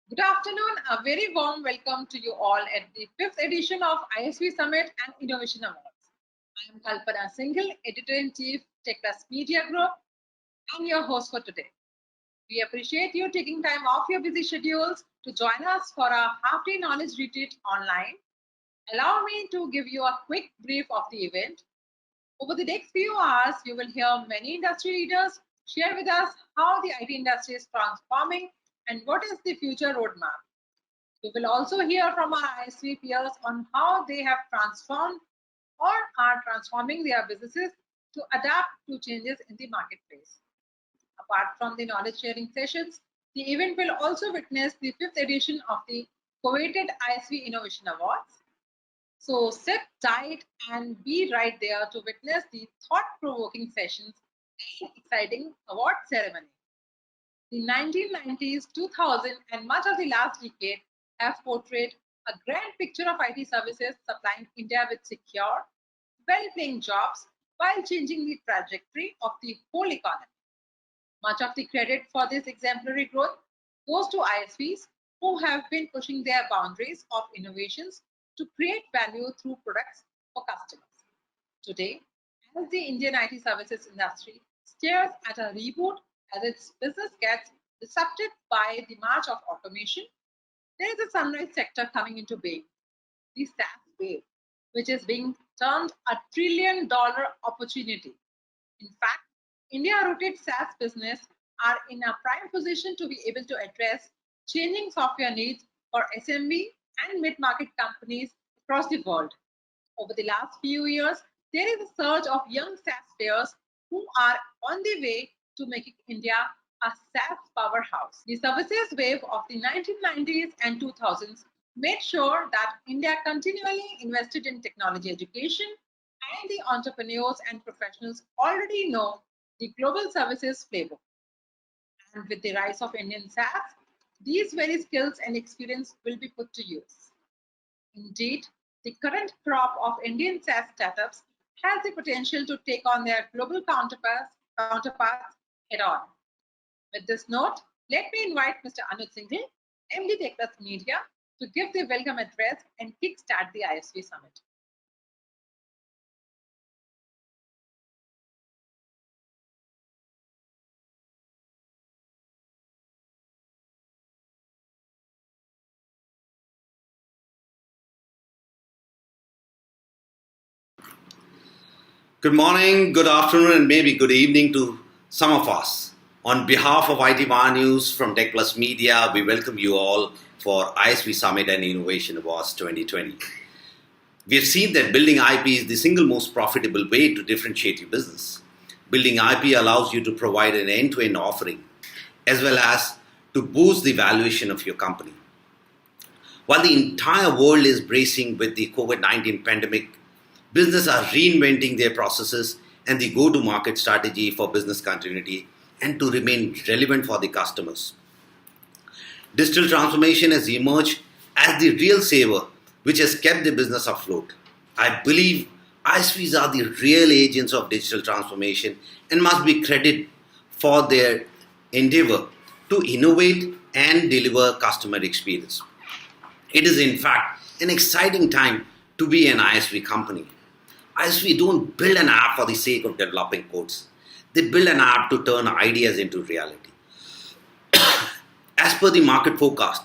Good afternoon. A very warm welcome to you all at the fifth edition of ISV Summit and Innovation Awards. I am Kalpana Singhal, Editor-in-Chief, Tech Plus Media Group, and your host for today. We appreciate you taking time off your busy schedules to join us for a half-day knowledge retreat online. Allow me to give you a quick brief of the event. Over the next few hours, you will hear many industry leaders share with us how the IT industry is transforming and what is the future roadmap. We will also hear from our ISV peers on how they have transformed or are transforming their businesses to adapt to changes in the marketplace. Apart from the knowledge sharing sessions, the event will also witness the fifth edition of the coveted ISV Innovation Awards. So sit tight and be right there to witness the thought-provoking sessions and exciting award ceremony. The 1990s, 2000, and much of the last decade have portrayed a grand picture of IT services supplying India with secure, well-paying jobs while changing the trajectory of the whole economy. Much of the credit for this exemplary growth goes to ISVs who have been pushing their boundaries of innovations to create value through products for customers. Today, as the Indian IT services industry stares at a reboot as its business gets disrupted by the march of automation, there is a sunrise sector coming into being, the SaaS wave, which is being termed a $1 trillion opportunity. In fact, India-rooted SaaS business are in a prime position to be able to address changing software needs for SMB and mid-market companies across the world. Over the last few years, there is a surge of young SaaS players who are on the way to making India a SaaS powerhouse. The services wave of the 1990s and 2000s made sure that India continually invested in technology education, and the entrepreneurs and professionals already know the global services playbook. And with the rise of Indian SaaS, these very skills and experience will be put to use. Indeed, the current crop of Indian SaaS startups has the potential to take on their global counterparts head on. With this note, let me invite Mr. Anuj Singhal, MD Tech Plus Media, to give the welcome address and kickstart the ISV Summit. Good morning, good afternoon, and maybe good evening to some of us. On behalf of IT Bar News from Tech Plus Media, we welcome you all for ISV Summit and Innovation Awards 2020. We have seen that building IP is the single most profitable way to differentiate your business. Building IP allows you to provide an end-to-end offering, as well as to boost the valuation of your company. While the entire world is bracing with the COVID-19 pandemic, businesses are reinventing their processes and the go-to-market strategy for business continuity and to remain relevant for the customers. Digital transformation has emerged as the real saver which has kept the business afloat. I believe ISVs are the real agents of digital transformation and must be credited for their endeavor to innovate and deliver customer experience. It is in fact an exciting time to be an ISV company. ISV don't build an app for the sake of developing codes. They build an app to turn ideas into reality. As per the market forecast,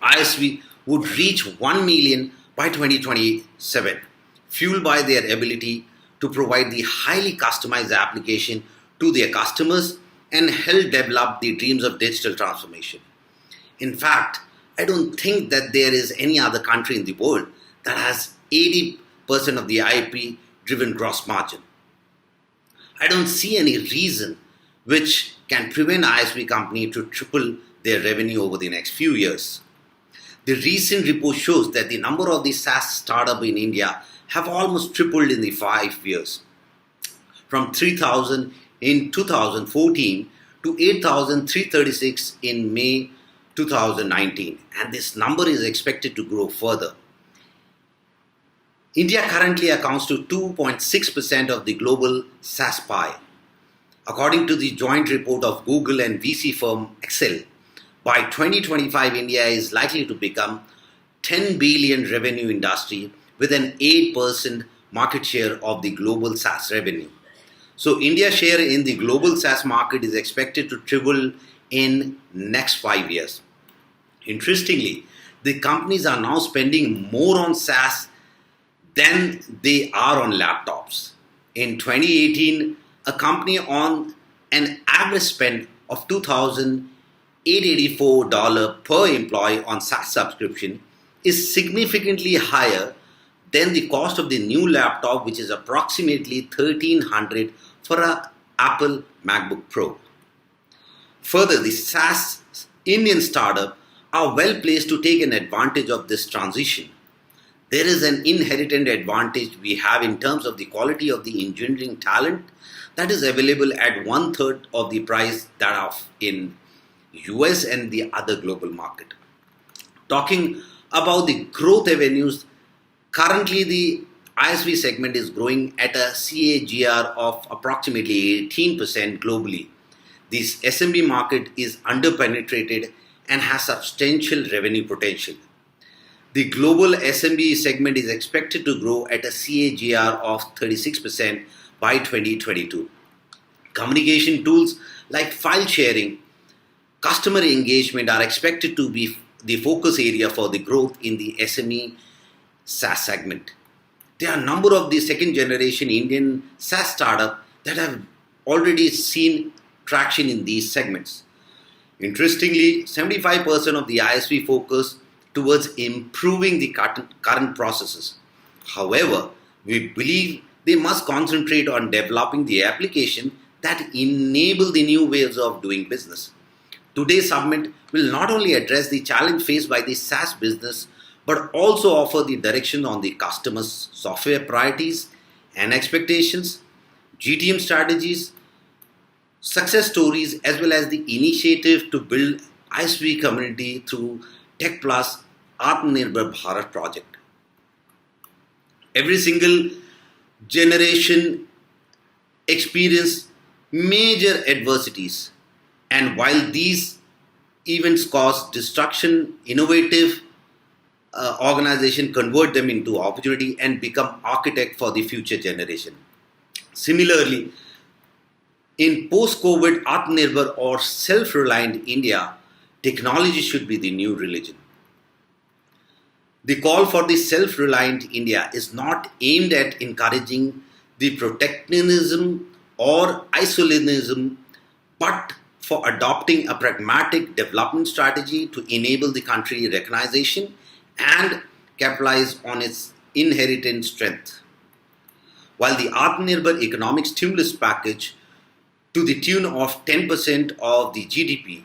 ISV would reach 1 million by 2027, fueled by their ability to provide the highly customized application to their customers and help develop the dreams of digital transformation. In fact, I don't think that there is any other country in the world that has 80% of the IP driven gross margin. I don't see any reason which can prevent ISV company to triple their revenue over the next few years. The recent report shows that the number of the SaaS startups in India have almost tripled in the 5 years, from 3,000 in 2014 to 8,336 in May 2019, and this number is expected to grow further. India currently accounts to 2.6% of the global SaaS pie. According to the joint report of Google and VC firm Excel, By 2025, India is likely to become 10 billion revenue industry with an 8% market share of the global SaaS revenue. So India's share in the global SaaS market is expected to triple in next 5 years. Interestingly, the companies are now spending more on SaaS than they are on laptops. In 2018, a company on an average spend of $2,884 per employee on SaaS subscription is significantly higher than the cost of the new laptop, which is approximately $1,300 for a Apple MacBook Pro. Further, the SaaS Indian startup are well placed to take an advantage of this transition. There is an inherent advantage we have in terms of the quality of the engineering talent that is available at one third of the price that of in US and the other global market. Talking about the growth avenues, currently the ISV segment is growing at a CAGR of approximately 18% globally. This SMB market is underpenetrated and has substantial revenue potential. The global SMB segment is expected to grow at a CAGR of 36% by 2022. Communication tools like file sharing, customer engagement are expected to be the focus area for the growth in the SME SaaS segment. There are a number of the second generation Indian SaaS startups that have already seen traction in these segments. Interestingly, 75% of the ISV focus towards improving the current processes. However, we believe they must concentrate on developing the application that enable the new ways of doing business. Today's summit will not only address the challenge faced by the SaaS business, but also offer the direction on the customer's software priorities and expectations, GTM strategies, success stories, as well as the initiative to build ISV community through Tech Plus Atmanirbhar Bharat project. Every single generation experience major adversities, and while these events cause destruction, innovative organization convert them into opportunity and become architect for the future generation. Similarly, in post-COVID Atmanirbhar or self-reliant India, technology should be the new religion. The call for the self-reliant India is not aimed at encouraging the protectionism or isolationism, but for adopting a pragmatic development strategy to enable the country recognition and capitalize on its inherent strength. While the Atmanirbhar economic stimulus package to the tune of 10% of the GDP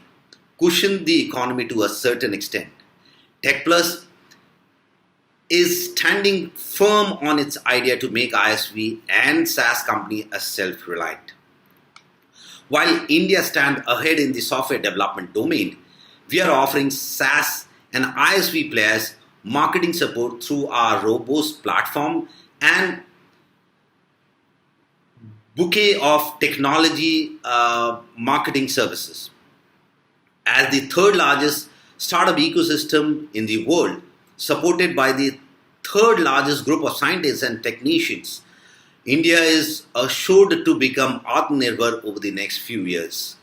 cushioned the economy to a certain extent, Tech Plus is standing firm on its idea to make ISV and SaaS company a self-reliant. While India stands ahead in the software development domain, we are offering SaaS and ISV players marketing support through our robust platform and bouquet of technology marketing services. As the third largest startup ecosystem in the world, supported by the third largest group of scientists and technicians, India is assured to become Atmanirbhar over the next few years.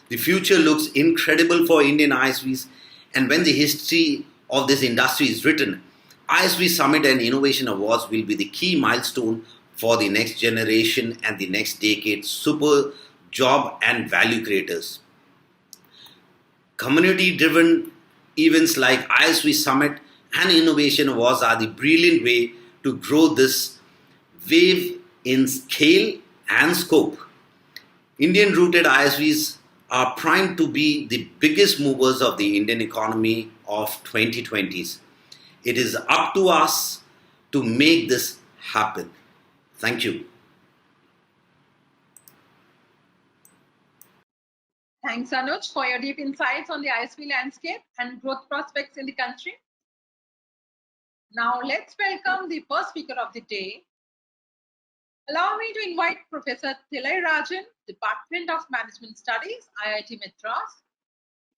The future looks incredible for Indian ISVs, and when the history of this industry is written, ISV Summit and Innovation Awards will be the key milestone for the next generation and the next decade super job and value creators. Community-driven events like ISV Summit and Innovation Awards are the brilliant way to grow this wave in scale and scope. Indian-rooted ISVs are primed to be the biggest movers of the Indian economy of 2020s. It is up to us to make this happen. Thank you. Thanks, Anuj, for your deep insights on the ISV landscape and growth prospects in the country. Now, let's welcome the first speaker of the day. Allow me to invite Professor Thilai Rajan, Department of Management Studies, IIT Madras,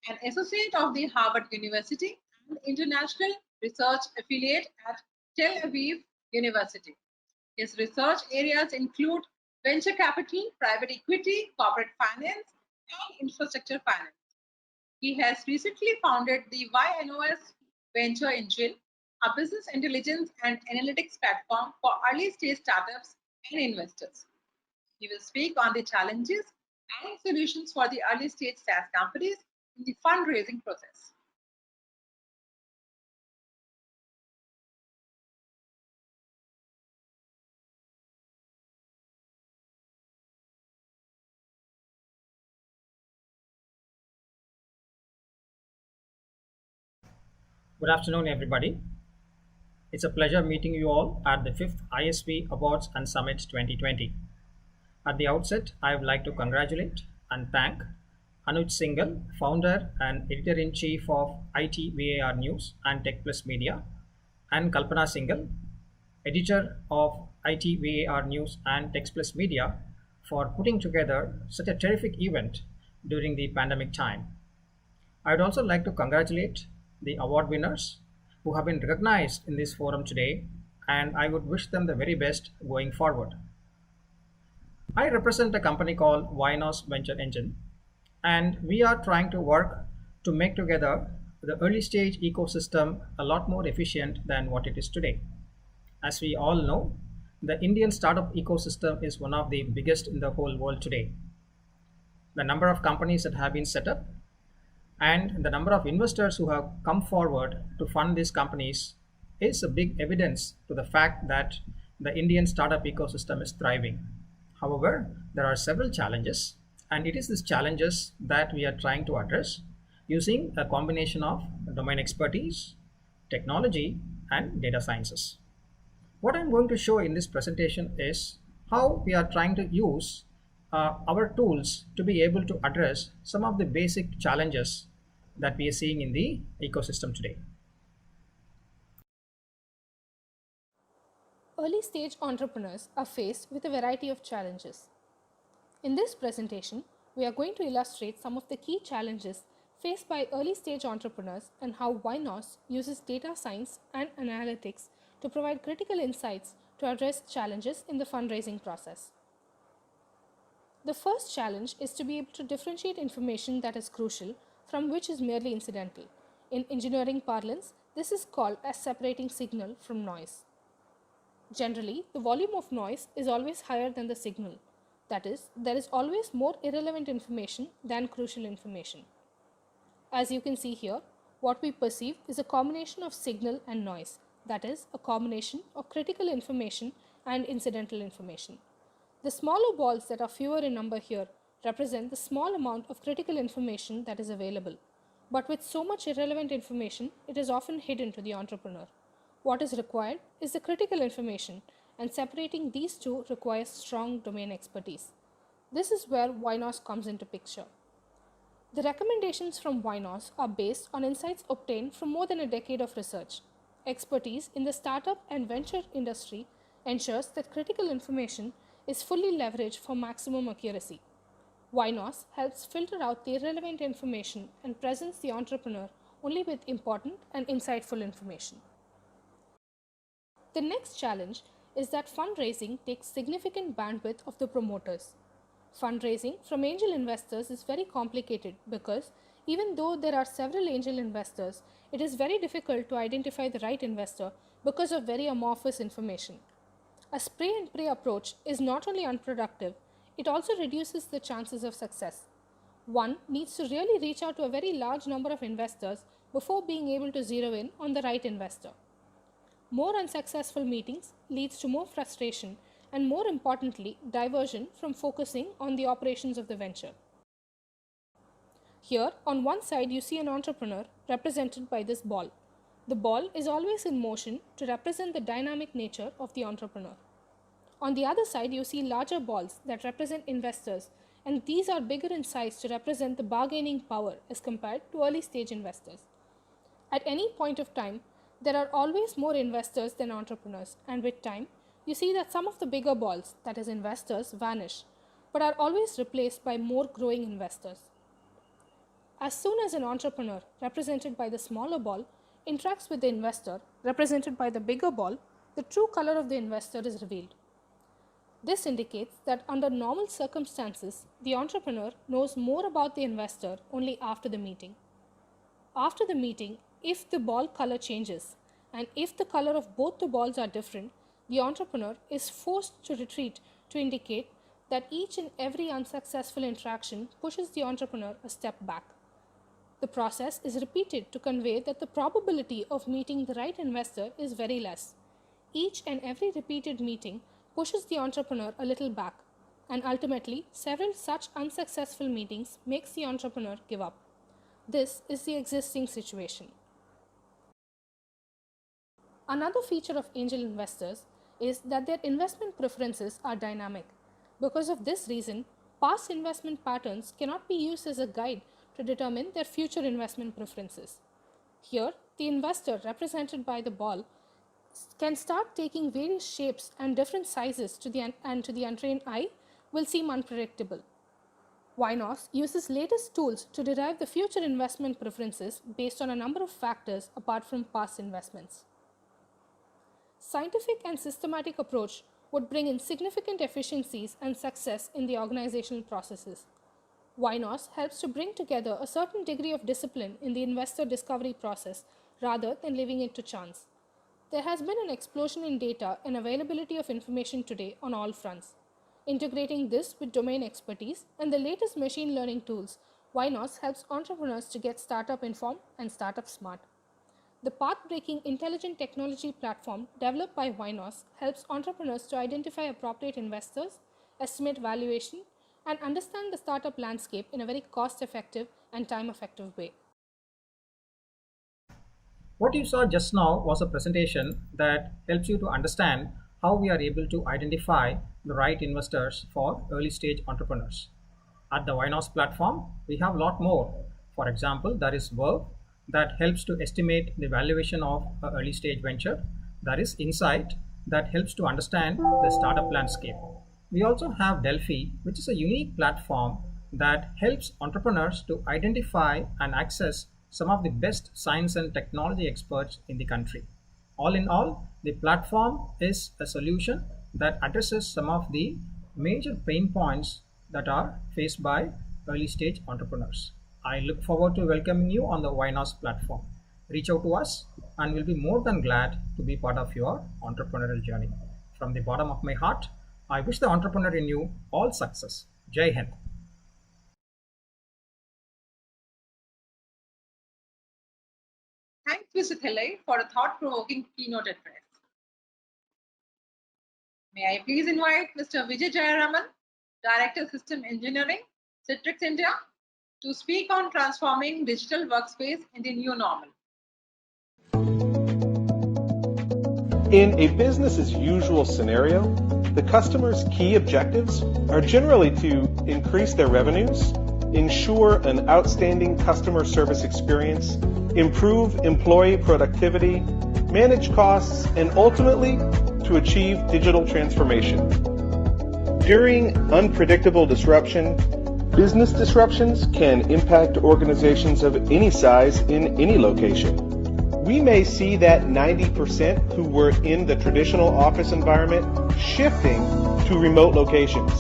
an associate of the Harvard University and international research affiliate at Tel Aviv University. His research areas include venture capital, private equity, corporate finance, and infrastructure finance. He has recently founded the YNOS Venture Engine, a business intelligence and analytics platform for early stage startups and investors. He will speak on the challenges and solutions for the early stage SaaS companies in the fundraising process. Good afternoon, everybody. It's a pleasure meeting you all at the 5th ISV Awards and Summit 2020. At the outset, I would like to congratulate and thank Anuj Singhal, founder and editor-in-chief of ITVAR News and Tech Plus Media, and Kalpana Singhal, editor of ITVAR News and Tech Plus Media, for putting together such a terrific event during the pandemic time. I would also like to congratulate the award winners who have been recognized in this forum today, and I would wish them the very best going forward. I represent a company called YNOS Venture Engine, and we are trying to work to make together the early stage ecosystem a lot more efficient than what it is today. As we all know, the Indian startup ecosystem is one of the biggest in the whole world today. The number of companies that have been set up and the number of investors who have come forward to fund these companies is a big evidence to the fact that the Indian startup ecosystem is thriving. However, there are several challenges, and it is these challenges that we are trying to address using a combination of domain expertise, technology, and data sciences. What I'm going to show in this presentation is how we are trying to use our tools to be able to address some of the basic challenges that we are seeing in the ecosystem today. Early stage entrepreneurs are faced with a variety of challenges. In this presentation, we are going to illustrate some of the key challenges faced by early stage entrepreneurs and how YNOS uses data science and analytics to provide critical insights to address challenges in the fundraising process. The first challenge is to be able to differentiate information that is crucial from which is merely incidental. In engineering parlance, this is called as separating signal from noise. Generally, the volume of noise is always higher than the signal. That is, there is always more irrelevant information than crucial information. As you can see here, what we perceive is a combination of signal and noise. That is, a combination of critical information and incidental information. The smaller balls that are fewer in number here represent the small amount of critical information that is available. But with so much irrelevant information, it is often hidden to the entrepreneur. What is required is the critical information, and separating these two requires strong domain expertise. This is where YNOS comes into picture. The recommendations from YNOS are based on insights obtained from more than a decade of research. Expertise in the startup and venture industry ensures that critical information is fully leveraged for maximum accuracy. YNOS helps filter out the irrelevant information and presents the entrepreneur only with important and insightful information. The next challenge is that fundraising takes significant bandwidth of the promoters. Fundraising from angel investors is very complicated because even though there are several angel investors, it is very difficult to identify the right investor because of very amorphous information. A spray and pray approach is not only unproductive, it also reduces the chances of success. One needs to really reach out to a very large number of investors before being able to zero in on the right investor. More unsuccessful meetings leads to more frustration and, more importantly, diversion from focusing on the operations of the venture. Here, on one side, you see an entrepreneur represented by this ball. The ball is always in motion to represent the dynamic nature of the entrepreneur. On the other side, you see larger balls that represent investors, and these are bigger in size to represent the bargaining power as compared to early stage investors. At any point of time, there are always more investors than entrepreneurs, and with time, you see that some of the bigger balls, that is investors, vanish, but are always replaced by more growing investors. As soon as an entrepreneur, represented by the smaller ball, interacts with the investor, represented by the bigger ball, the true color of the investor is revealed. This indicates that under normal circumstances, the entrepreneur knows more about the investor only after the meeting. After the meeting, if the ball color changes, and if the color of both the balls are different, the entrepreneur is forced to retreat to indicate that each and every unsuccessful interaction pushes the entrepreneur a step back. The process is repeated to convey that the probability of meeting the right investor is very less. Each and every repeated meeting pushes the entrepreneur a little back, and ultimately several such unsuccessful meetings makes the entrepreneur give up. This is the existing situation. Another feature of angel investors is that their investment preferences are dynamic. Because of this reason, past investment patterns cannot be used as a guide to determine their future investment preferences. Here, the investor, represented by the ball, can start taking various shapes and different sizes to the untrained eye will seem unpredictable. Winos uses latest tools to derive the future investment preferences based on a number of factors apart from past investments. Scientific and systematic approach would bring in significant efficiencies and success in the organizational processes. Winos helps to bring together a certain degree of discipline in the investor discovery process rather than leaving it to chance. There has been an explosion in data and availability of information today on all fronts. Integrating this with domain expertise and the latest machine learning tools, Winos helps entrepreneurs to get startup informed and startup smart. The path-breaking intelligent technology platform developed by Winos helps entrepreneurs to identify appropriate investors, estimate valuation, and understand the startup landscape in a very cost-effective and time-effective way. What you saw just now was a presentation that helps you to understand how we are able to identify the right investors for early stage entrepreneurs. At the Winos platform, we have a lot more. For example, there is Verve that helps to estimate the valuation of an early stage venture. There is Insight that helps to understand the startup landscape. We also have Delphi, which is a unique platform that helps entrepreneurs to identify and access some of the best science and technology experts in the country. All in all, the platform is a solution that addresses some of the major pain points that are faced by early stage entrepreneurs. I look forward to welcoming you on the Winos platform. Reach out to us and we'll be more than glad to be part of your entrepreneurial journey. From the bottom of my heart, I wish the entrepreneur in you all success. Jai Hind. Thanks, Mr. Thillay, for a thought-provoking keynote address. May I please invite Mr. Vijay Jayaraman, Director System Engineering, Citrix India, to speak on transforming digital workspace in the new normal. In a business as usual scenario, the customer's key objectives are generally to increase their revenues, ensure an outstanding customer service experience, improve employee productivity, manage costs, and ultimately to achieve digital transformation. During unpredictable disruption, business disruptions can impact organizations of any size in any location. We may see that 90% who were in the traditional office environment shifting to remote locations.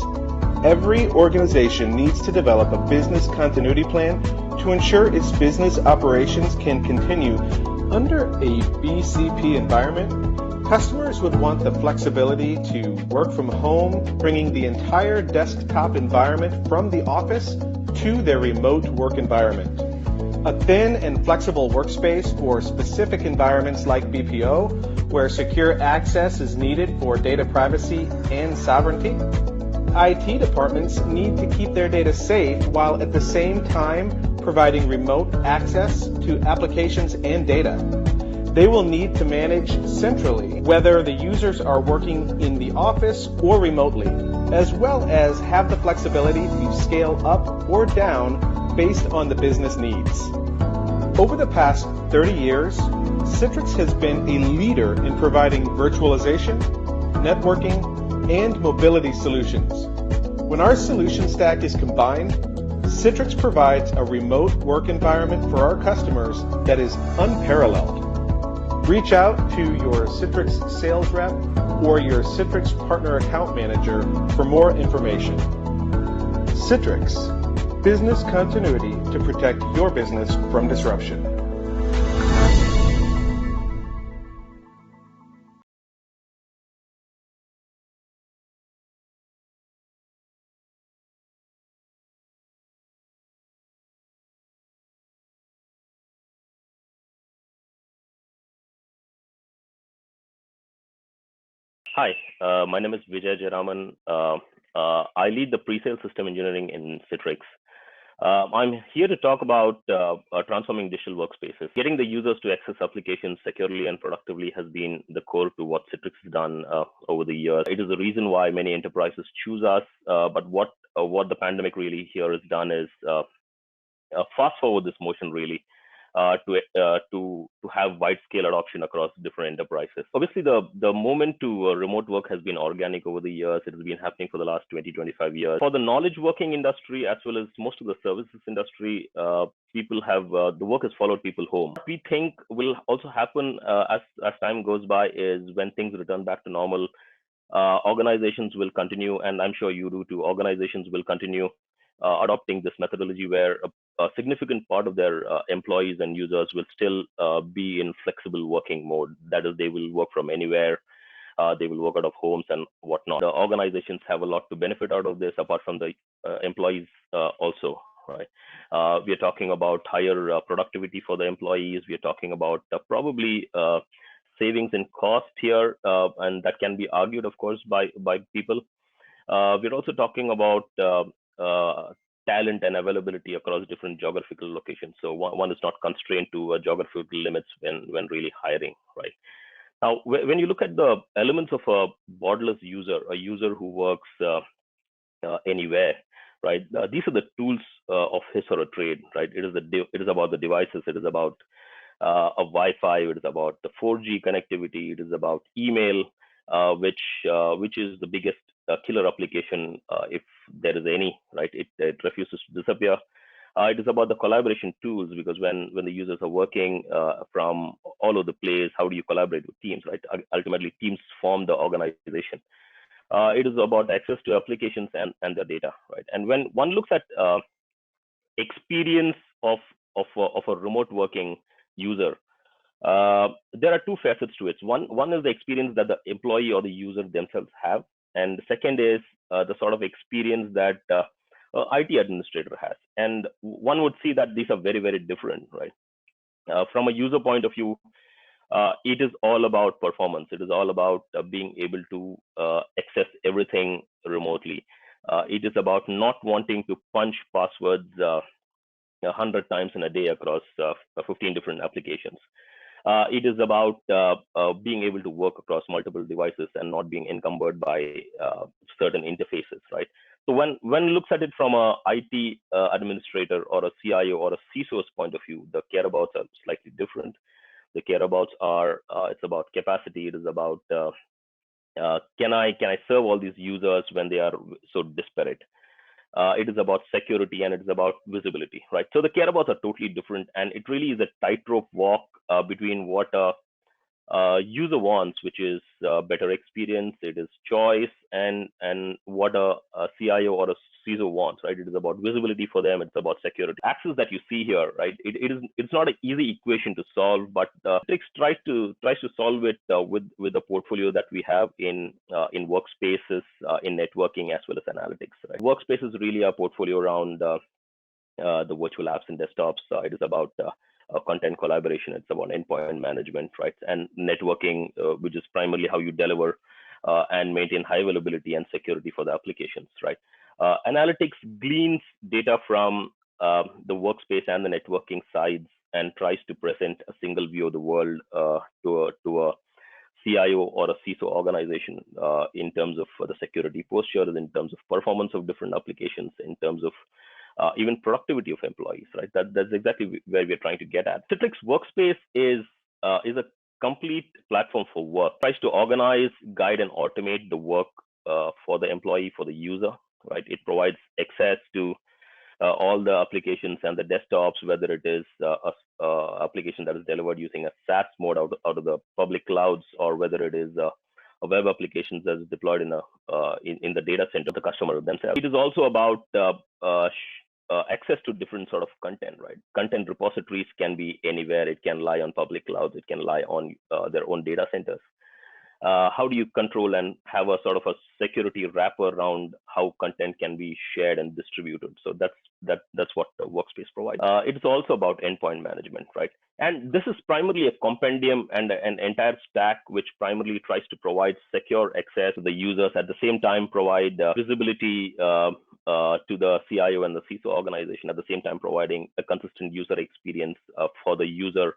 Every organization needs to develop a business continuity plan to ensure its business operations can continue under a BCP environment. Customers would want the flexibility to work from home, bringing the entire desktop environment from the office to their remote work environment. A thin and flexible workspace for specific environments like BPO, where secure access is needed for data privacy and sovereignty. IT departments need to keep their data safe while at the same time providing remote access to applications and data. They will need to manage centrally whether the users are working in the office or remotely, as well as have the flexibility to scale up or down based on the business needs. Over the past 30 years, Citrix has been a leader in providing virtualization, networking, and mobility solutions. When our solution stack is combined, Citrix provides a remote work environment for our customers that is unparalleled. Reach out to your Citrix sales rep or your Citrix partner account manager for more information. Citrix, business continuity to protect your business from disruption. Hi, my name is Vijay Jaraman. I lead the pre-sale system engineering in Citrix. I'm here to talk about transforming digital workspaces. Getting the users to access applications securely and productively has been the core to what Citrix has done over the years. It is the reason why many enterprises choose us. But what the pandemic really here has done is fast forward this motion really to have wide scale adoption across different enterprises. Obviously, the movement to remote work has been organic over the years. It has been happening for the last 20-25 years. For the knowledge working industry, as well as most of the services industry, people have the work has followed people home. What we think will also happen as time goes by is when things return back to normal, organizations will continue, and I'm sure you do too, organizations will continue adopting this methodology where a significant part of their employees and users will still be in flexible working mode. That is, they will work from anywhere. They will work out of homes and whatnot. The organizations have a lot to benefit out of this, apart from the employees also, right? We are talking about higher productivity for the employees. We are talking about probably savings in cost here, and that can be argued, of course, by people. We're also talking about talent and availability across different geographical locations. So one is not constrained to geographical limits when really hiring, right? Now, when you look at the elements of a borderless user, a user who works anywhere, right? These are the tools of his or her trade, right? It is about the devices. It is about a Wi-Fi. It is about the 4G connectivity. It is about email, which is the biggest killer application if there is any, right? It refuses to disappear. It is about the collaboration tools, because when the users are working from all over the place, how do you collaborate with teams, right? Ultimately, teams form the organization. It is about access to applications and their data, right? And when one looks at experience of a remote working user, there are two facets to it. One is the experience that the employee or the user themselves have, and the second is the sort of experience that IT administrator has. And one would see that these are very, very different, right? From a user point of view, it is all about performance. It is all about being able to access everything remotely. It is about not wanting to punch passwords 100 times in a day across 15 different applications. It is about being able to work across multiple devices and not being encumbered by certain interfaces, right? So when one looks at it from a IT administrator or a CIO or a CISO's point of view, the care abouts are slightly different. The care abouts are it's about capacity. It is about can I serve all these users when they are so disparate? It is about security, and it is about visibility, right? So the care abouts are totally different, and it really is a tightrope walk between what a user wants, which is better experience, it is choice, and what a CIO or a CISO wants, right? It is about visibility for them. It's about security. Access that you see here, right? It's not an easy equation to solve, but Citrix tries to solve it with the portfolio that we have in workspaces, in networking, as well as analytics. Right? Workspace is really a portfolio around the virtual apps and desktops. It is about content collaboration. It's about endpoint management, right? And networking, which is primarily how you deliver and maintain high availability and security for the applications, right? Analytics gleans data from the workspace and the networking sides and tries to present a single view of the world to a CIO or a CISO organization in terms of the security postures, in terms of performance of different applications, in terms of even productivity of employees, right? That's exactly where we're trying to get at. Citrix Workspace is a complete platform for work. It tries to organize, guide, and automate the work for the employee, for the user, right? It provides access to all the applications and the desktops, whether it is a application that is delivered using a SaaS mode out of the public clouds, or whether it is a web application that is deployed in the data center of the customer themselves. It is also about access to different sort of content, right? Content repositories can be anywhere. It can lie on public clouds. It can lie on their own data centers. How do you control and have a sort of a security wrapper around how content can be shared and distributed? So that's what the Workspace provides. It is also about endpoint management, right? And this is primarily a compendium and an entire stack which primarily tries to provide secure access to the users, at the same time provide visibility to the CIO and the CISO organization, at the same time providing a consistent user experience for the user,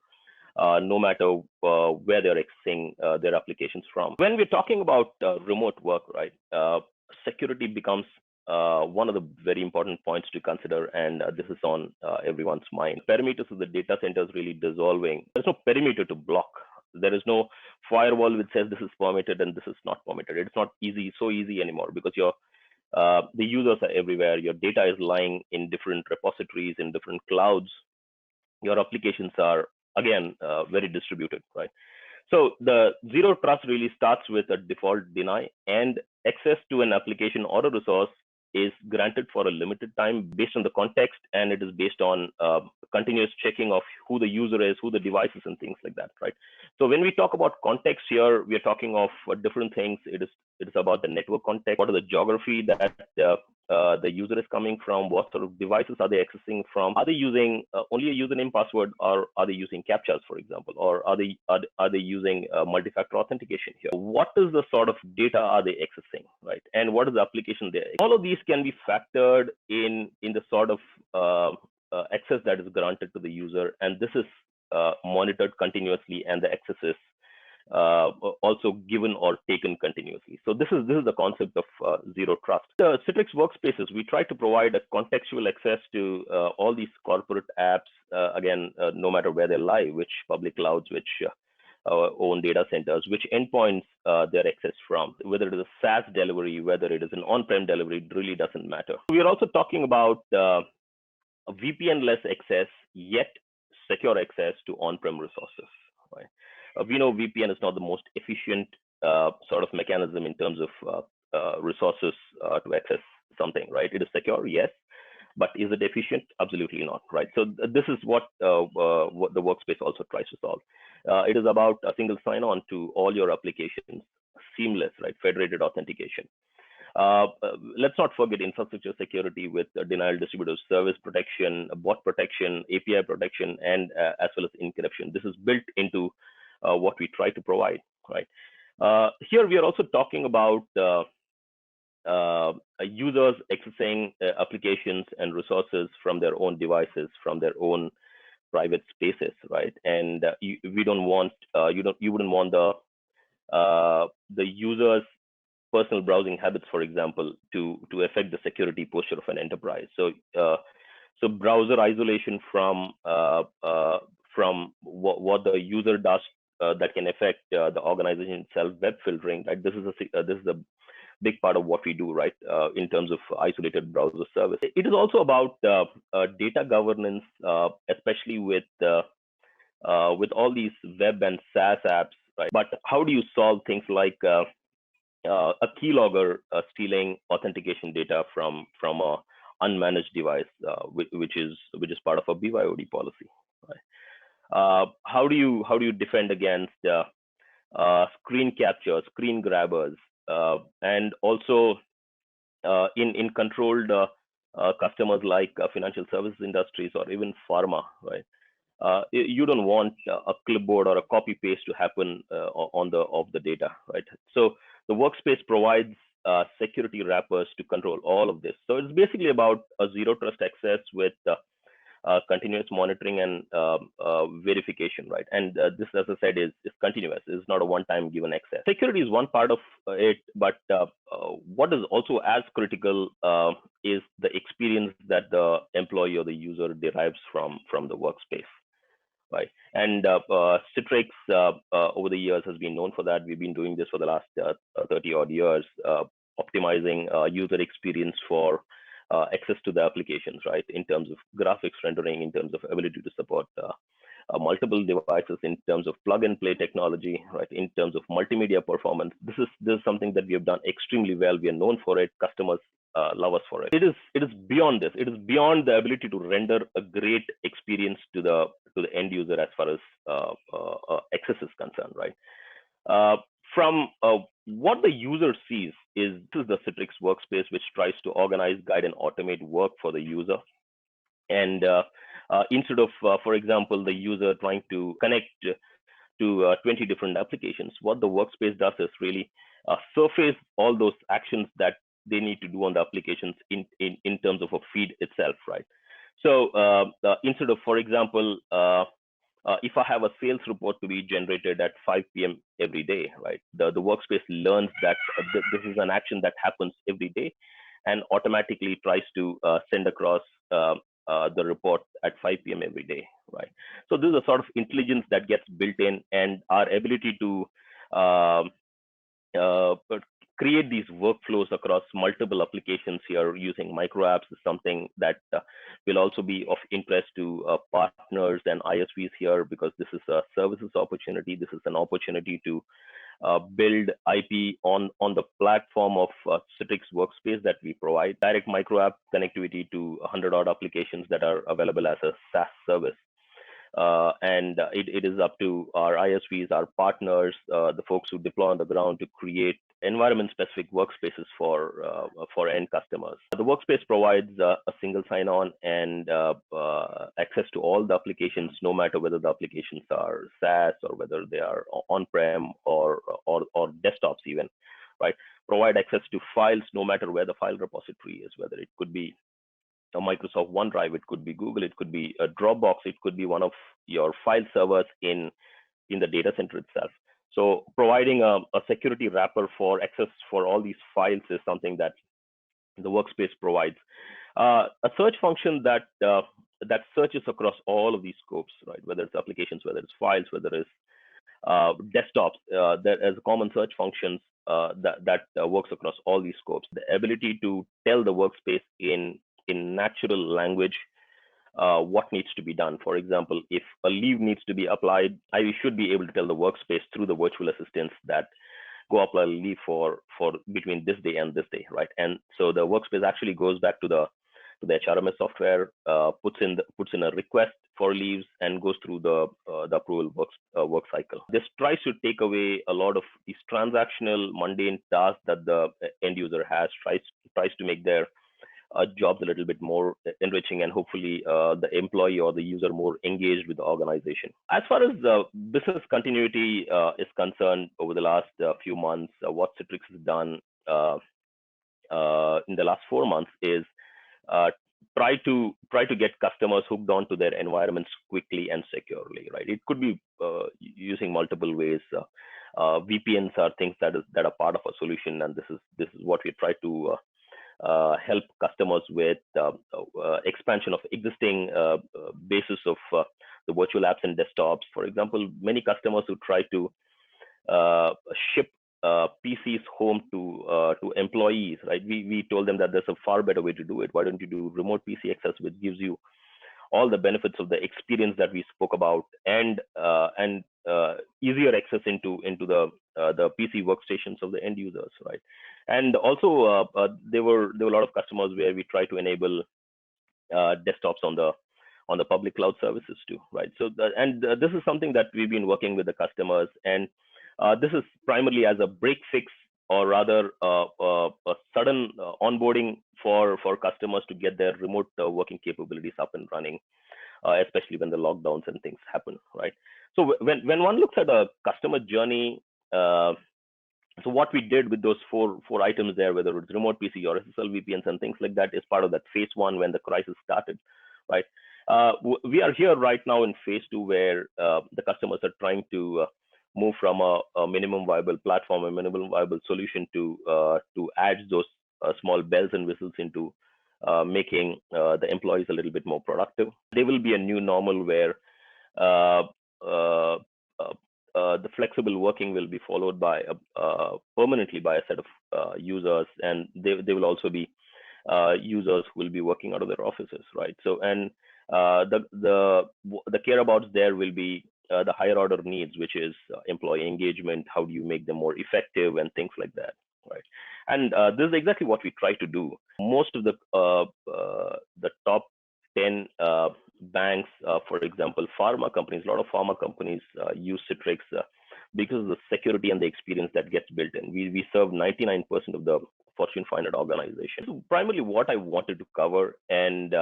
no matter where they're accessing their applications from. When we're talking about remote work, right, security becomes one of the very important points to consider, and this is on everyone's mind. Perimeters of the data center is really dissolving. There's no perimeter to block. There is no firewall which says this is permitted and this is not permitted. It's not so easy anymore, because the users are everywhere. Your data is lying in different repositories, in different clouds. Your applications are, again, very distributed, right? So the zero trust really starts with a default deny, and access to an application or a resource is granted for a limited time based on the context, and it is based on continuous checking of who the user is, who the device is, and things like that, right? So when we talk about context here, we are talking of different things. It is about the network context. What is the geography that the user is coming from? What sort of devices are they accessing from? Are they using only a username password, or are they using captchas, for example, or are they using multi-factor authentication here? What is the sort of data are they accessing, right? And what is the application there? All of these can be factored in the sort of access that is granted to the user, and this is monitored continuously, and the access is also given or taken continuously. So this is the concept of zero trust. The Citrix Workspaces, we try to provide a contextual access to all these corporate apps, again, no matter where they lie, which public clouds, which own data centers, which endpoints they're accessed from, whether it is a SaaS delivery, whether it is an on-prem delivery, it really doesn't matter. We are also talking about a VPN-less access, yet secure access to on-prem resources, right? We know VPN is not the most efficient sort of mechanism in terms of resources to access something, right? It is secure, yes, but is it efficient? Absolutely not, right? So this is what the Workspace also tries to solve. It is about a single sign-on to all your applications, seamless, right? Federated authentication. Let's not forget infrastructure security with denial distributed service protection, bot protection, API protection, and as well as encryption. This is built into what we try to provide, right? Here we are also talking about users accessing applications and resources from their own devices, from their own private spaces, right? And we don't want you wouldn't want the users' personal browsing habits, for example, to affect the security posture of an enterprise. So so browser isolation from what the user does that can affect the organization itself. Web filtering, right? This is a big part of what we do, right? In terms of isolated browser service. It is also about data governance, especially with all these web and SaaS apps, right? But how do you solve things like a keylogger stealing authentication data from a unmanaged device, which is part of a BYOD policy, right? How do you defend against screen capture, screen grabbers, and also in controlled customers like financial services industries or even pharma, right? You don't want a clipboard or a copy paste to happen of the data, right? So the Workspace provides security wrappers to control all of this. So it's basically about a zero trust access with continuous monitoring and verification, right? And this, as I said, is continuous. It's not a one-time given access. Security is one part of it, but what is also as critical is the experience that the employee or the user derives from the Workspace, right? And Citrix over the years has been known for that. We've been doing this for the last 30 odd years, optimizing user experience for access to the applications, right? In terms of graphics rendering, in terms of ability to support multiple devices, in terms of plug and play technology, right? In terms of multimedia performance. This is something that we have done extremely well. We are known for it. Customers love us for it. It is beyond this. It is beyond the ability to render a great experience to the end user as far as access is concerned, right? From what the user sees is this is the Citrix Workspace, which tries to organize, guide, and automate work for the user. And instead of, for example, the user trying to connect to 20 different applications, what the workspace does is really surface all those actions that they need to do on the applications in terms of a feed itself, right? So instead of, for example, if I have a sales report to be generated at 5 p.m. every day, right? The workspace learns that this is an action that happens every day and automatically tries to send across the report at 5 p.m. every day, right? So this is a sort of intelligence that gets built in, and our ability to create these workflows across multiple applications here using micro apps is something that will also be of interest to partners and ISVs here, because this is a services opportunity. This is an opportunity to build IP on the platform of Citrix Workspace that we provide. Direct micro app connectivity to 100-odd applications that are available as a SaaS service. And it is up to our ISVs, our partners, the folks who deploy on the ground to create environment-specific workspaces for end customers. The workspace provides a single sign-on and access to all the applications, no matter whether the applications are SaaS or whether they are on-prem or desktops even, right? Provide access to files, no matter where the file repository is, whether it could be a Microsoft OneDrive, it could be Google, it could be a Dropbox, it could be one of your file servers in the data center itself. So providing a security wrapper for access for all these files is something that the workspace provides. A search function that searches across all of these scopes, right? Whether it's applications, whether it's files, whether it's desktops, there is common search functions that works across all these scopes. The ability to tell the workspace in natural language what needs to be done. For example, if a leave needs to be applied, I should be able to tell the workspace through the virtual assistants that go apply leave for between this day and this day, right? And so the workspace actually goes back to the HRMS software, puts in a request for leaves and goes through the approval work cycle. This tries to take away a lot of these transactional, mundane tasks that the end user has, tries to make their jobs a little bit more enriching, and hopefully the employee or the user more engaged with the organization. As far as the business continuity is concerned, over the last few months, what Citrix has done in the last 4 months is try to get customers hooked onto their environments quickly and securely, right? It could be using multiple ways. VPNs are things that are part of a solution, and this is what we try to help customers with expansion of existing basis of the virtual apps and desktops. For example, many customers who try to ship PCs home to employees, right? We told them that there's a far better way to do it. Why don't you do remote PC access, which gives you all the benefits of the experience that we spoke about, and easier access into the PC workstations of the end users, right? And also there were a lot of customers where we try to enable desktops on the public cloud services too, right? So this is something that we've been working with the customers, and this is primarily as a break fix, or rather a sudden onboarding for customers to get their remote working capabilities up and running, especially when the lockdowns and things happen, right? So when one looks at a customer journey, so what we did with those four items there, whether it's remote PC or SSL VPNs and things like that, is part of that phase 1 when the crisis started, right? We are here right now in phase 2, where the customers are trying to move from a minimum viable platform, a minimum viable solution to add those small bells and whistles into making the employees a little bit more productive. There will be a new normal where the flexible working will be followed by permanently by a set of users, and they will also be users who will be working out of their offices, right? So, and the care abouts there will be the higher order needs, which is employee engagement. How do you make them more effective and things like that, right? And this is exactly what we try to do. Most of the top 10 banks, for example, pharma companies, a lot of pharma companies use Citrix because of the security and the experience that gets built in. We serve 99% of the Fortune 500 organizations. So primarily what I wanted to cover, and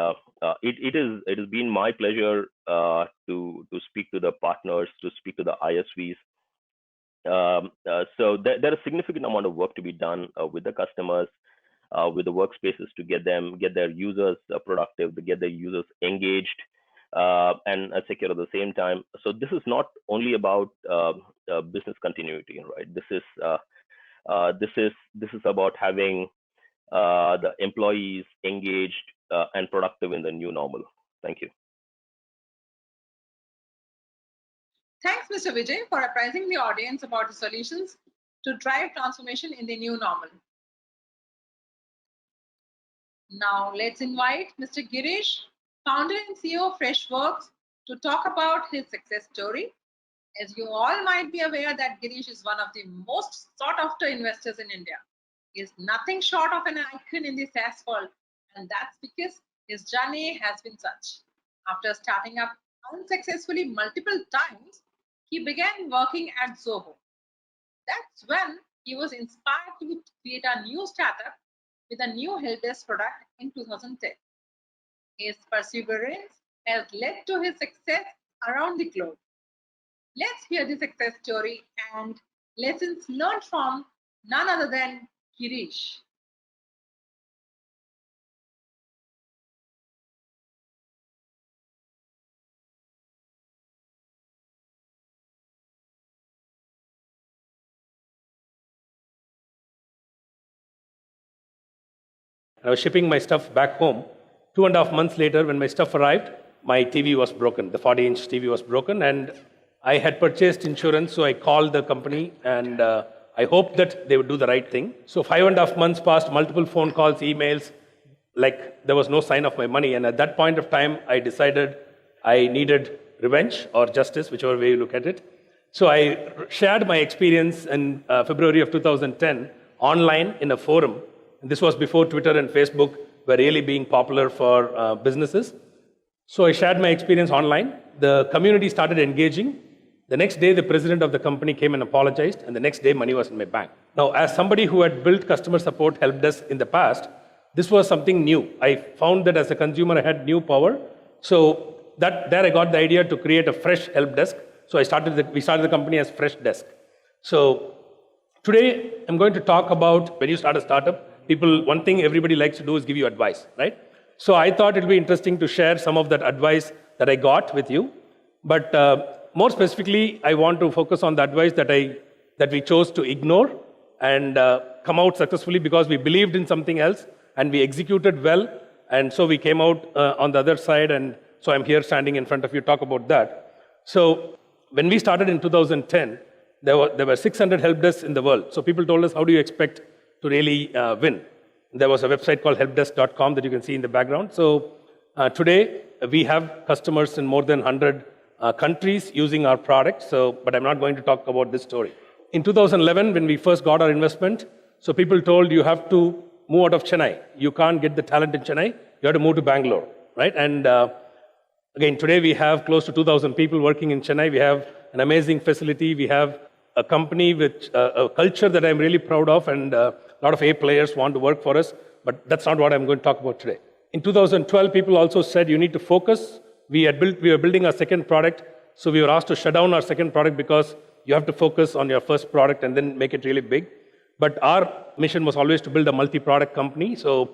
it has been my pleasure to speak to the partners, to speak to the ISVs. So there is significant amount of work to be done with the customers, with the workspaces, to get their users productive, to get their users engaged and secure at the same time. So this is not only about business continuity, right? This is about having the employees engaged and productive in the new normal. Thank you. Thanks, Mr. Vijay, for apprising the audience about the solutions to drive transformation in the new normal. Now, let's invite Mr. Girish, founder and CEO of Freshworks, to talk about his success story. As you all might be aware that Girish is one of the most sought after investors in India. He is nothing short of an icon in the SaaS world, and that's because his journey has been such. After starting up unsuccessfully multiple times, he began working at Zoho. That's when he was inspired to create a new startup with a new help desk product in 2010. His perseverance has led to his success around the globe. Let's hear the success story and lessons learned from none other than Girish. I was shipping my stuff back home. 2.5 months later, when my stuff arrived, my TV was broken. The 40-inch TV was broken, and I had purchased insurance, so I called the company, and I hoped that they would do the right thing. So 5.5 months passed, multiple phone calls, emails, like there was no sign of my money. And at that point of time, I decided I needed revenge or justice, whichever way you look at it. So I shared my experience in February of 2010 online in a forum. And this was before Twitter and Facebook were really being popular for businesses. So I shared my experience online. The community started engaging. The next day, the president of the company came and apologized, and the next day, money was in my bank. Now, as somebody who had built customer support help desk in the past, this was something new. I found that as a consumer, I had new power. So there I got the idea to create a fresh help desk. So we started the company as Fresh Desk. So today, I'm going to talk about when you start a startup, one thing everybody likes to do is give you advice, right? So I thought it would be interesting to share some of that advice that I got with you. But more specifically, I want to focus on the advice that we chose to ignore and come out successfully because we believed in something else and we executed well. And so we came out on the other side. And so I'm here standing in front of you to talk about that. So when we started in 2010, there were 600 help desks in the world. So people told us, how do you expect to really win? There was a website called helpdesk.com that you can see in the background. So today, we have customers in more than 100 countries using our product. But I'm not going to talk about this story. In 2011, when we first got our investment, so people told you have to move out of Chennai. You can't get the talent in Chennai. You have to move to Bangalore, right? And again, today we have close to 2,000 people working in Chennai. We have an amazing facility. We have a company with a culture that I'm really proud of, and a lot of A players want to work for us. But that's not what I'm going to talk about today. In 2012, people also said you need to focus. We were building our second product, so we were asked to shut down our second product because you have to focus on your first product and then make it really big. But our mission was always to build a multi-product company. So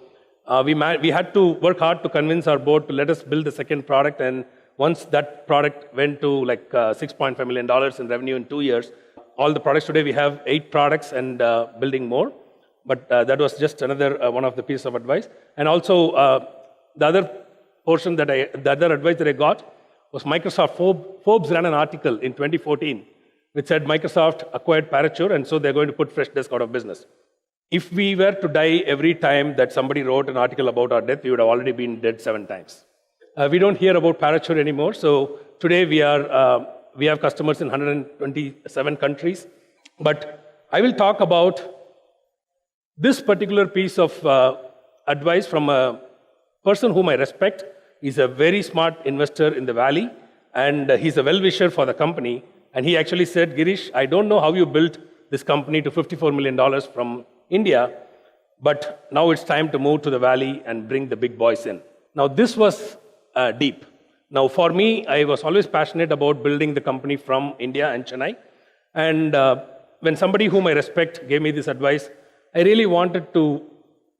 we had to work hard to convince our board to let us build the second product. And once that product went to like $6.5 million in revenue in 2 years, all the products today, we have 8 products and building more. But that was just another one of the pieces of advice. And also the other advice that I got was Microsoft. Forbes ran an article in 2014 which said Microsoft acquired Parature, and so they're going to put Freshdesk out of business. if we were to die every time that somebody wrote an article about our death, we would have already been dead 7 times. We don't hear about Parachute anymore. So today we have customers in 127 countries. But I will talk about this particular piece of advice from a person whom I respect. He's a very smart investor in the Valley, and he's a well-wisher for the company. And he actually said, Girish, I don't know how you built this company to $54 million from India, but now it's time to move to the Valley and bring the big boys in. Now, this was deep. Now, for me, I was always passionate about building the company from India and Chennai. And when somebody whom I respect gave me this advice, I really wanted to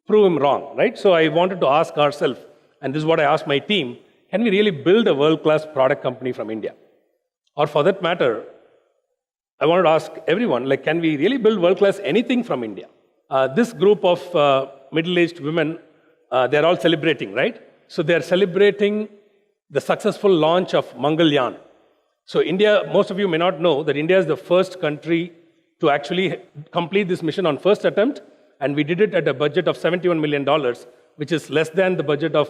prove him wrong, right? So I wanted to ask ourselves, and this is what I asked my team, can we really build a world-class product company from India? Or for that matter, I wanted to ask everyone, like, can we really build world-class anything from India? This group of middle-aged women, they're all celebrating, right? So they're celebrating the successful launch of Mangalyaan. So India, most of you may not know that India is the first country to actually complete this mission on first attempt, and we did it at a budget of $71 million, which is less than the budget of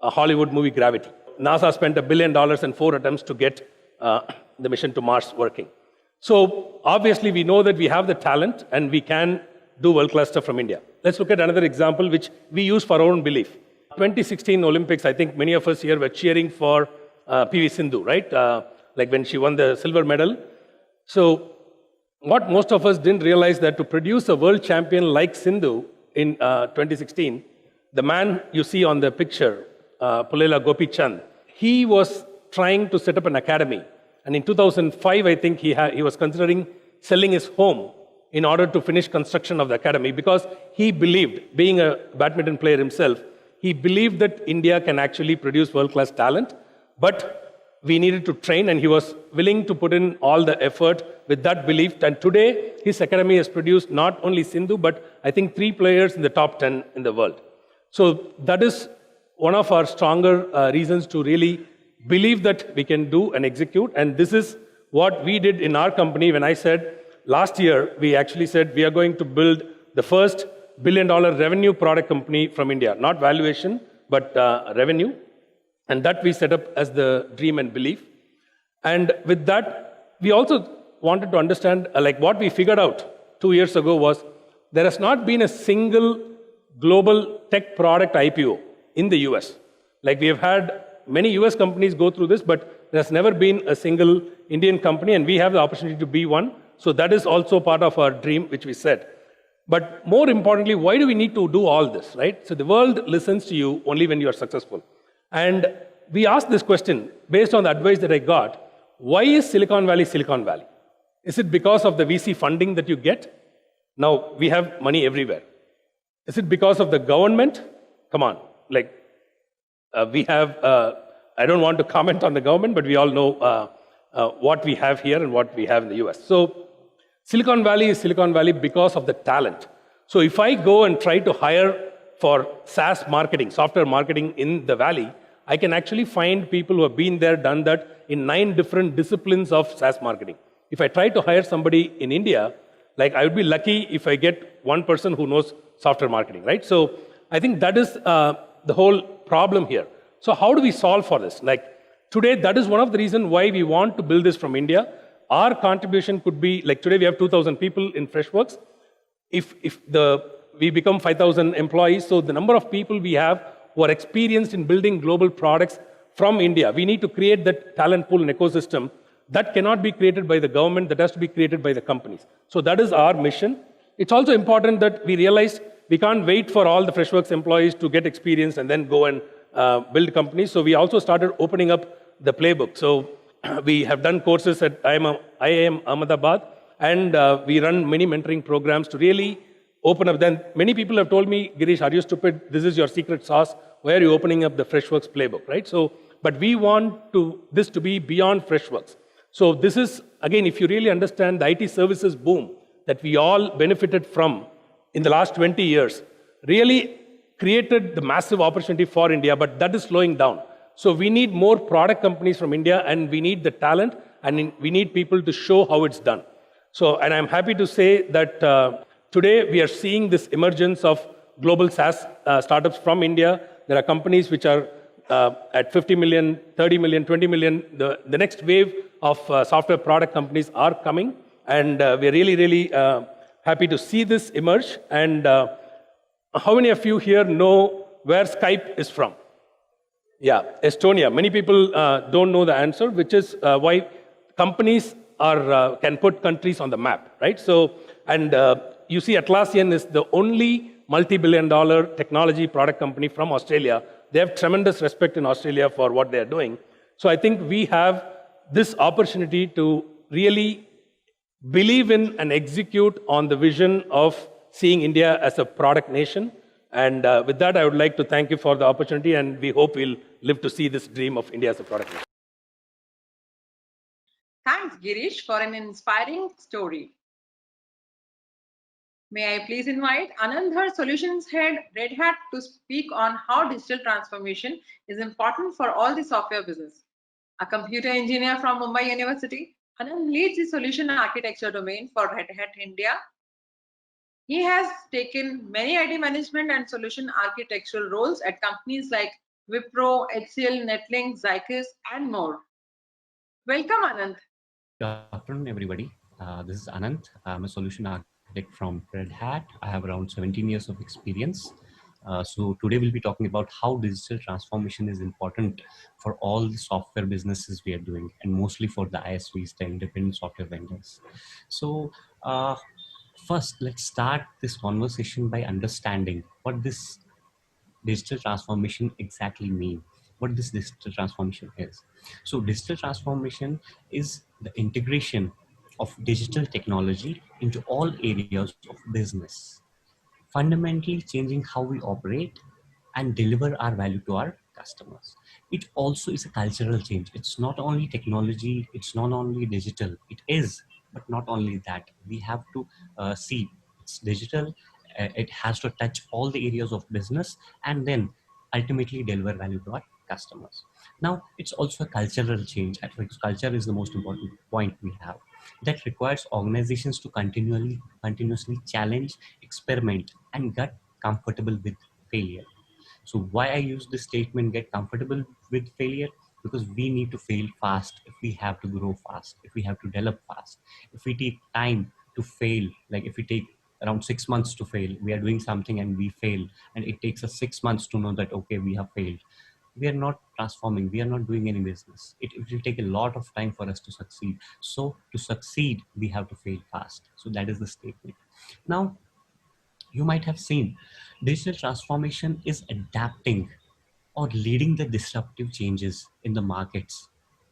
a Hollywood movie Gravity. NASA spent $1 billion in 4 attempts to get the mission to Mars working. So obviously we know that we have the talent and we can do world-class stuff from India. Let's look at another example which we use for our own belief. 2016 Olympics, I think many of us here were cheering for PV Sindhu, right? Like when she won the silver medal. So what most of us didn't realize that to produce a world champion like Sindhu in 2016, the man you see on the picture, Pulela Gopi Chand, he was trying to set up an academy. And in 2005, I think he was considering selling his home in order to finish construction of the academy because he believed, being a badminton player himself, he believed that India can actually produce world-class talent, but we needed to train, and he was willing to put in all the effort with that belief. And today, his academy has produced not only Sindhu, but I think 3 players in the top 10 in the world. So that is one of our stronger reasons to really believe that we can do and execute. And this is what we did in our company when I said, last year, we actually said we are going to build the first $1 billion revenue product company from India. Not valuation, but revenue. And that we set up as the dream and belief. And with that, we also wanted to understand, like what we figured out 2 years ago was, there has not been a single global tech product IPO in the US. Like we have had many US companies go through this, but there has never been a single Indian company, and we have the opportunity to be one. So that is also part of our dream, which we said. But more importantly, why do we need to do all this, right? So the world listens to you only when you are successful. And we asked this question based on the advice that I got. Why is Silicon Valley Silicon Valley? Is it because of the VC funding that you get? Now, we have money everywhere. Is it because of the government? Come on, like we have, I don't want to comment on the government, but we all know what we have here and what we have in the US. So Silicon Valley is Silicon Valley because of the talent. So if I go and try to hire for SaaS marketing, software marketing in the Valley, I can actually find people who have been there, done that in 9 different disciplines of SaaS marketing. If I try to hire somebody in India, like I would be lucky if I get one person who knows software marketing, right? So I think that is the whole problem here. So how do we solve for this? Like today, that is one of the reasons why we want to build this from India. Our contribution could be, like today we have 2,000 people in Freshworks. If we become 5,000 employees, so the number of people we have who are experienced in building global products from India, we need to create that talent pool and ecosystem. That cannot be created by the government, that has to be created by the companies. So that is our mission. It's also important that we realize we can't wait for all the Freshworks employees to get experience and then go and build companies. So we also started opening up the playbook. So we have done courses at IIM Ahmedabad, and we run many mentoring programs to really open up. Then many people have told me, Girish, are you stupid? This is your secret sauce. Why are you opening up the Freshworks playbook, right? So, but we want this to be beyond Freshworks. So this is, again, if you really understand the IT services boom that we all benefited from in the last 20 years, really created the massive opportunity for India, but that is slowing down. So we need more product companies from India, and we need the talent, and we need people to show how it's done. So, and I'm happy to say that Today, we are seeing this emergence of global SaaS startups from India. There are companies which are at 50 million, 30 million, 20 million. The next wave of software product companies are coming. And we're really, really happy to see this emerge. And how many of you here know where Skype is from? Yeah, Estonia. Many people don't know the answer, which is why companies can put countries on the map, right? So, and you see Atlassian is the only multi-billion-dollar technology product company from Australia. They have tremendous respect in Australia for what they're doing. So I think we have this opportunity to really believe in and execute on the vision of seeing India as a product nation. And with that, I would like to thank you for the opportunity, and we hope we'll live to see this dream of India as a product nation. Thanks, Girish, for an inspiring story. May I please invite Anandhar, Solutions Head, Red Hat, to speak on how digital transformation is important for all the software business. A computer engineer from Mumbai University, Anand leads the solution architecture domain for Red Hat India. He has taken many IT management and solution architectural roles at companies like Wipro, HCL, Netlink, Zycus, and more. Welcome, Anand. Good afternoon, everybody. This is Anant. I'm a solution architect from Red Hat. I have around 17 years of experience. So today we'll be talking about how digital transformation is important for all the software businesses we are doing, and mostly for the ISVs, the independent software vendors. So first, let's start this conversation by understanding what this digital transformation exactly mean, what this digital transformation is. So digital transformation is the integration of digital technology into all areas of business, fundamentally changing how we operate and deliver our value to our customers. It also is a cultural change. It's not only technology, it's not only digital, it is, but not only that. We have to see it's digital, it has to touch all the areas of business and then ultimately deliver value to our customers. Now, it's also a cultural change. I think culture is the most important point we have, that requires organizations to continuously challenge, experiment, and get comfortable with failure. So why I use this statement, get comfortable with failure? Because we need to fail fast if we have to grow fast, if we have to develop fast. If we take time to fail, like if we take around 6 months to fail, we are doing something and we fail, and it takes us 6 months to know that, okay, we have failed. We are not transforming, we are not doing any business. It will take a lot of time for us to succeed. So to succeed, we have to fail fast. So that is the statement. Now, you might have seen digital transformation is adapting or leading the disruptive changes in the markets,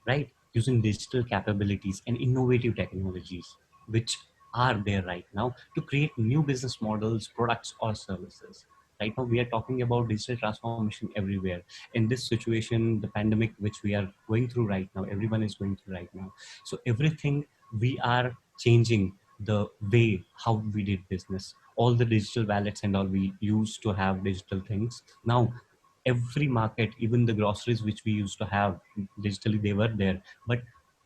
right? Using digital capabilities and innovative technologies, which are there right now to create new business models, products, or services. Right now, we are talking about digital transformation everywhere. In this situation, the pandemic, which we are going through right now, everyone is going through right now. So everything, we are changing the way how we did business. All the digital wallets and all, we used to have digital things. Now every market, even the groceries which we used to have digitally, they were there, but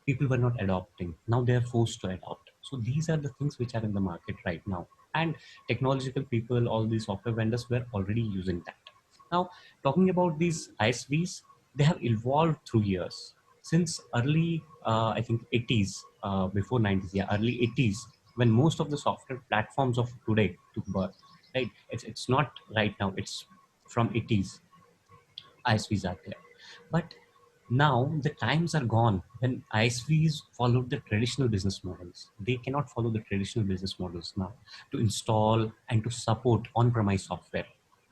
people were not adopting. Now they are forced to adopt. So these are the things which are in the market right now, and technological people, all these software vendors were already using that. Now, talking about these ISVs, they have evolved through years. Since early, I think 80s, before 90s, yeah, early 80s, when most of the software platforms of today took birth, right? It's not right now, it's from 80s, ISVs are there. But now the times are gone when ISVs followed the traditional business models. They cannot follow the traditional business models now to install and to support on-premise software,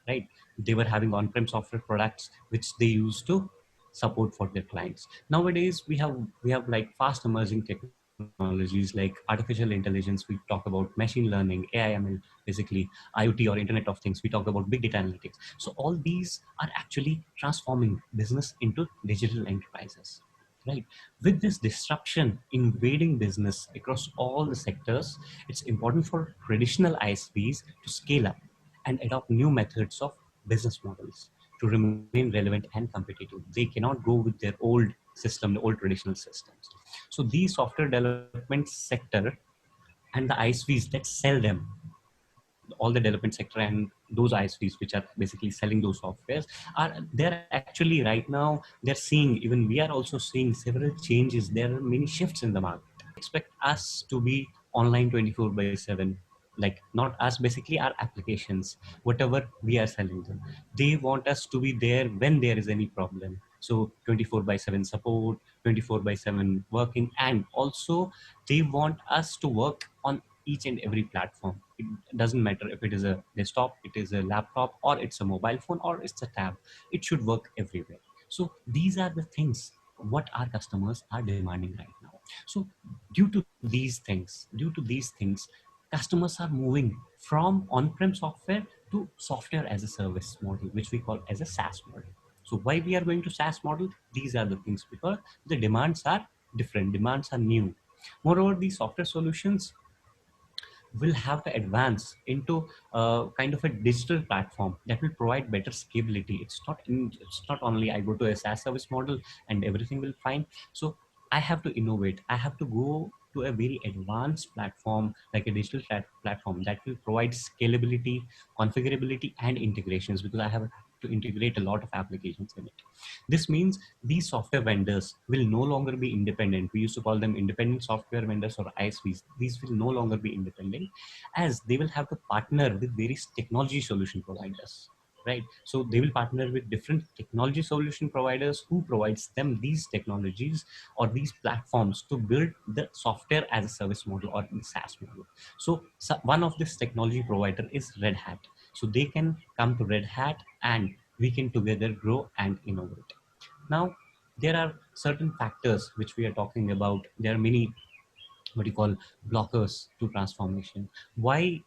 right? They were having on-prem software products which they used to support for their clients. Nowadays, we have like fast emerging technologies like artificial intelligence. We talk about machine learning, AI, ML, basically IoT or Internet of Things. We talk about big data analytics. So all these are actually transforming business into digital enterprises, right? With this disruption invading business across all the sectors, it's important for traditional ISVs to scale up and adopt new methods of business models to remain relevant and competitive. They cannot go with their old system, the old traditional systems. So these software development sector and the ISVs that sell them, all the development sector and those ISVs which are basically selling those softwares they're actually right now they're seeing, even we are also seeing several changes. There are many shifts in the market. Expect us to be online 24 by 7, like not us, basically our applications, whatever we are selling them, they want us to be there when there is any problem. So 24 by 7 support, 24 by 7 working, and also they want us to work on each and every platform. It doesn't matter if it is a desktop, it is a laptop, or it's a mobile phone, or it's a tab. It should work everywhere. So these are the things what our customers are demanding right now. So due to these things, customers are moving from on-prem software to software as a service model, which we call as a SaaS model. So why we are going to SaaS model? These are the things, because the demands are different, demands are new. Moreover, these software solutions will have to advance into kind of a digital platform that will provide better scalability. It's not only I go to a SaaS service model and everything will fine. So I have to innovate. I have to go to a very advanced platform, like a digital platform that will provide scalability, configurability, and integrations, because I have to integrate a lot of applications in it. This means these software vendors will no longer be independent. We used to call them independent software vendors or ISVs. These will no longer be independent, as they will have to partner with various technology solution providers. Right. So they will partner with different technology solution providers who provides them these technologies or these platforms to build the software as a service model or the SaaS model. So one of this technology provider is Red Hat. So they can come to Red Hat and we can together grow and innovate. Now, there are certain factors which we are talking about. There are many what you call blockers to transformation. Why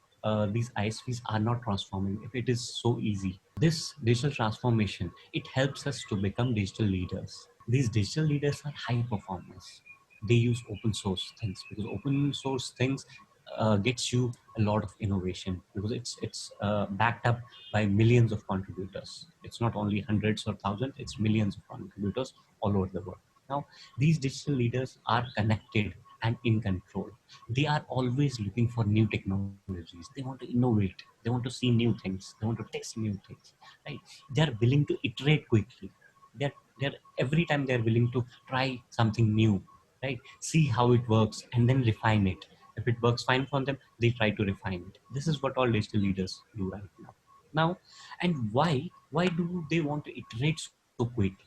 these ISVs are not transforming if it is so easy? This digital transformation, it helps us to become digital leaders. These digital leaders are high performers. They use open source things, because open source things gets you a lot of innovation, because it's backed up by millions of contributors. It's not only hundreds or thousands, it's millions of contributors all over the world. Now, these digital leaders are connected and in control. They are always looking for new technologies. They want to innovate. They want to see new things. They want to test new things. Right? They are willing to iterate quickly. They're every time they're willing to try something new. Right? See how it works and then refine it. If it works fine for them, they try to refine it. This is what all digital leaders do right now. Now, and why do they want to iterate so quickly?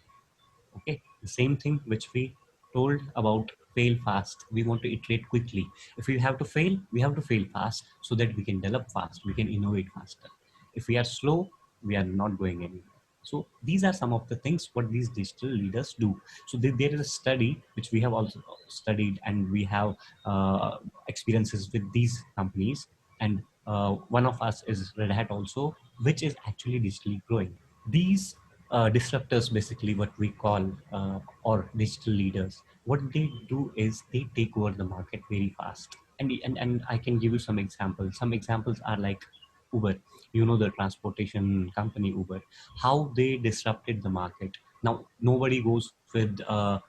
Okay, the same thing which we told about fail fast. We want to iterate quickly. If we have to fail, we have to fail fast so that we can develop fast, we can innovate faster. If we are slow, we are not going anywhere. So these are some of the things what these digital leaders do. So there is a study which we have also studied, and we have experiences with these companies. And one of us is Red Hat also, which is actually digitally growing. These disruptors, basically what we call or digital leaders, what they do is they take over the market very fast. And I can give you some examples. Some examples are like Uber. You know, the transportation company Uber, how they disrupted the market. Now nobody goes with a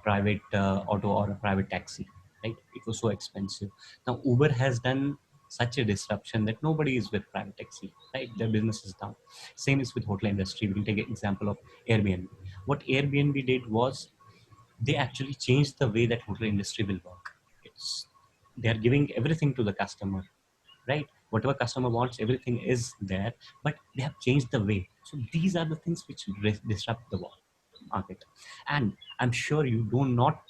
private auto or a private taxi, right? It was so expensive. Now Uber has done such a disruption that nobody is with private taxi, right? Their business is down. Same is with hotel industry. We can take an example of Airbnb. What Airbnb did was they actually changed the way that hotel industry will work. It's they are giving everything to the customer, right? Whatever customer wants, everything is there, but they have changed the way. So these are the things which disrupt the market. And I'm sure you do not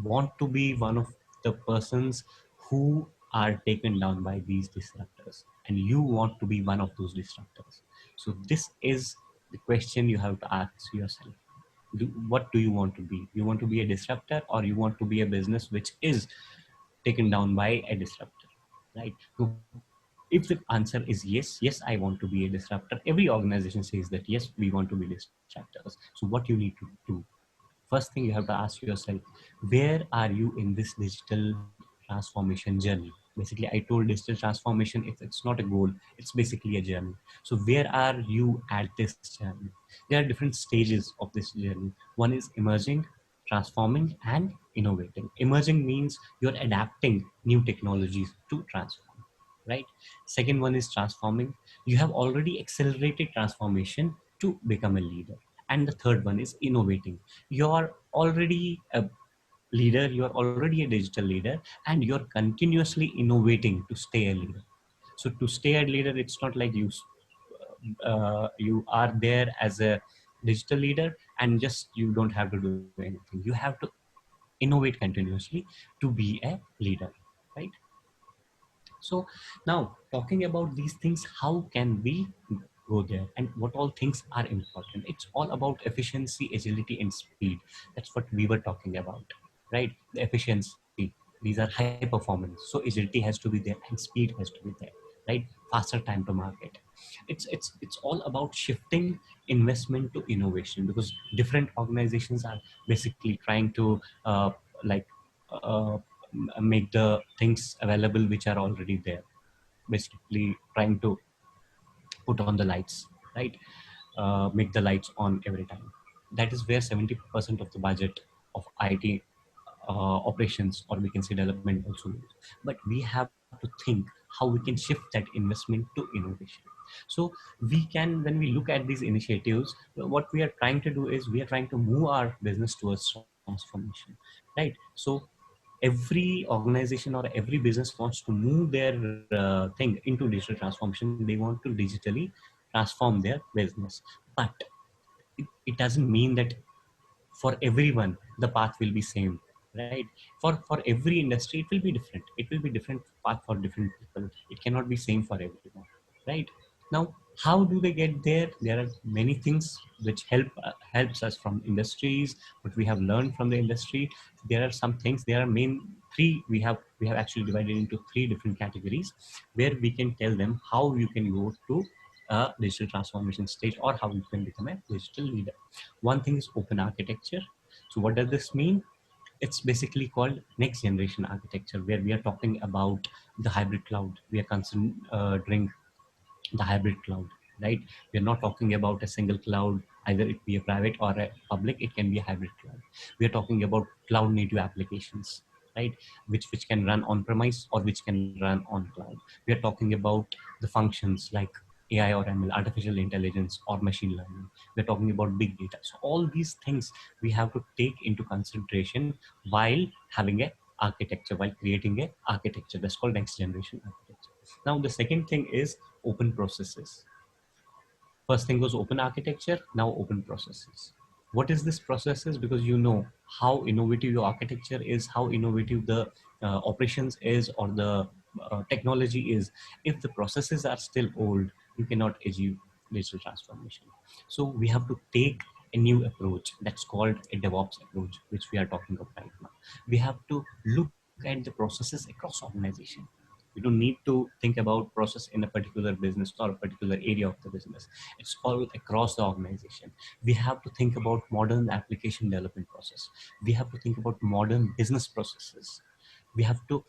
want to be one of the persons who are taken down by these disruptors, and you want to be one of those disruptors. So this is the question you have to ask yourself. What do you want to be? You want to be a disruptor, or you want to be a business which is taken down by a disruptor, right? So if the answer is yes, I want to be a disruptor, every organization says that yes, we want to be disruptors. So what you need to do, first thing you have to ask yourself, where are you in this digital transformation journey? Basically, I told digital transformation, it's not a goal, it's basically a journey. So where are you at this journey? There are different stages of this journey. One is emerging, transforming, and innovating. Emerging means you're adapting new technologies to transform. right? Second one is transforming. You have already accelerated transformation to become a leader. And the third one is innovating. You're already a leader, you're already a digital leader, and you're continuously innovating to stay a leader. So to stay a leader, it's not like you are there as a digital leader and just you don't have to do anything. You have to innovate continuously to be a leader, right? So now talking about these things, how can we go there and what all things are important? It's all about efficiency, agility, and speed. That's what we were talking about, right? The efficiency. These are high performance. So agility has to be there and speed has to be there, right? Faster time to market. It's all about shifting investment to innovation, because different organizations are basically trying to like uh, make the things available which are already there, basically trying to put on the lights, right? Make the lights on every time. That is where 70% of the budget of IT operations, or we can say development, also goes. But we have to think how we can shift that investment to innovation. So we can, when we look at these initiatives, what we are trying to do is we are trying to move our business towards transformation, right? So every organization or every business wants to move their thing into digital transformation. They want to digitally transform their business, but it doesn't mean that for everyone the path will be same, right? For every industry it will be different. It will be different path for different people. It cannot be same for everyone, right? Now, how do they get there? There are many things which helps us from industries, what we have learned from the industry. There are some things. There are main three. We have actually divided into three different categories, where we can tell them how you can go to a digital transformation stage, or how you can become a digital leader. One thing is open architecture. So what does this mean? It's basically called next generation architecture, where we are talking about the hybrid cloud. We are considering the hybrid cloud, right? We're not talking about a single cloud, either it be a private or a public. It can be a hybrid cloud. We're talking about cloud native applications, right? Which can run on premise or which can run on cloud. We are talking about the functions like AI or ML, artificial intelligence or machine learning. We're talking about big data. So all these things we have to take into consideration while having a architecture, while creating a architecture. That's called next generation architecture. Now the second thing is open processes. First thing was open architecture, now open processes. What is this processes? Because you know how innovative your architecture is, how innovative the operations is, or the technology is. If the processes are still old, you cannot achieve digital transformation. So we have to take a new approach, that's called a DevOps approach, which we are talking about right now. We have to look at the processes across organization. We don't need to think about process in a particular business or a particular area of the business. It's all across the organization. We have to think about modern application development process. We have to think about modern business processes. We have to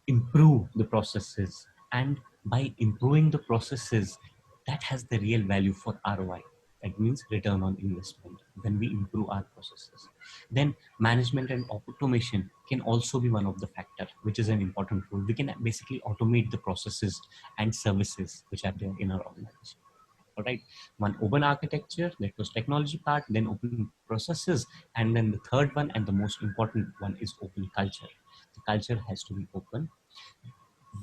improve the processes, and by improving the processes, that has the real value for ROI. That means return on investment. When we improve our processes, then management and automation can also be one of the factor, which is an important role. We can basically automate the processes and services which are there in our organization. All right, one open architecture, that was technology part, then open processes, and then the third one and the most important one is open culture. The culture has to be open.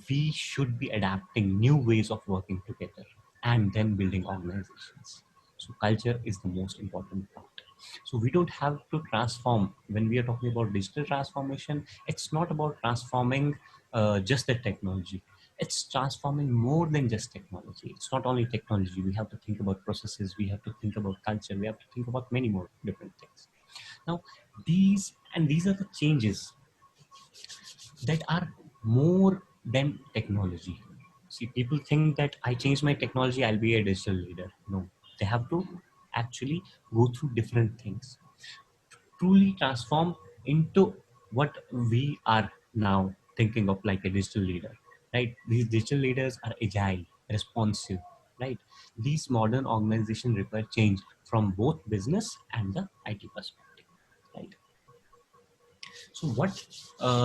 We should be adapting new ways of working together and then building organizations. So culture is the most important part. So we don't have to transform. When we are talking about digital transformation, it's not about transforming just the technology. It's transforming more than just technology. It's not only technology. We have to think about processes. We have to think about culture. We have to think about many more different things. Now, these are the changes that are more than technology. See, people think that I change my technology, I'll be a digital leader. No, they have to actually go through different things, truly transform into what we are now thinking of like a digital leader, right? These digital leaders are agile, responsive, right? These modern organizations require change from both business and the IT perspective, right? So what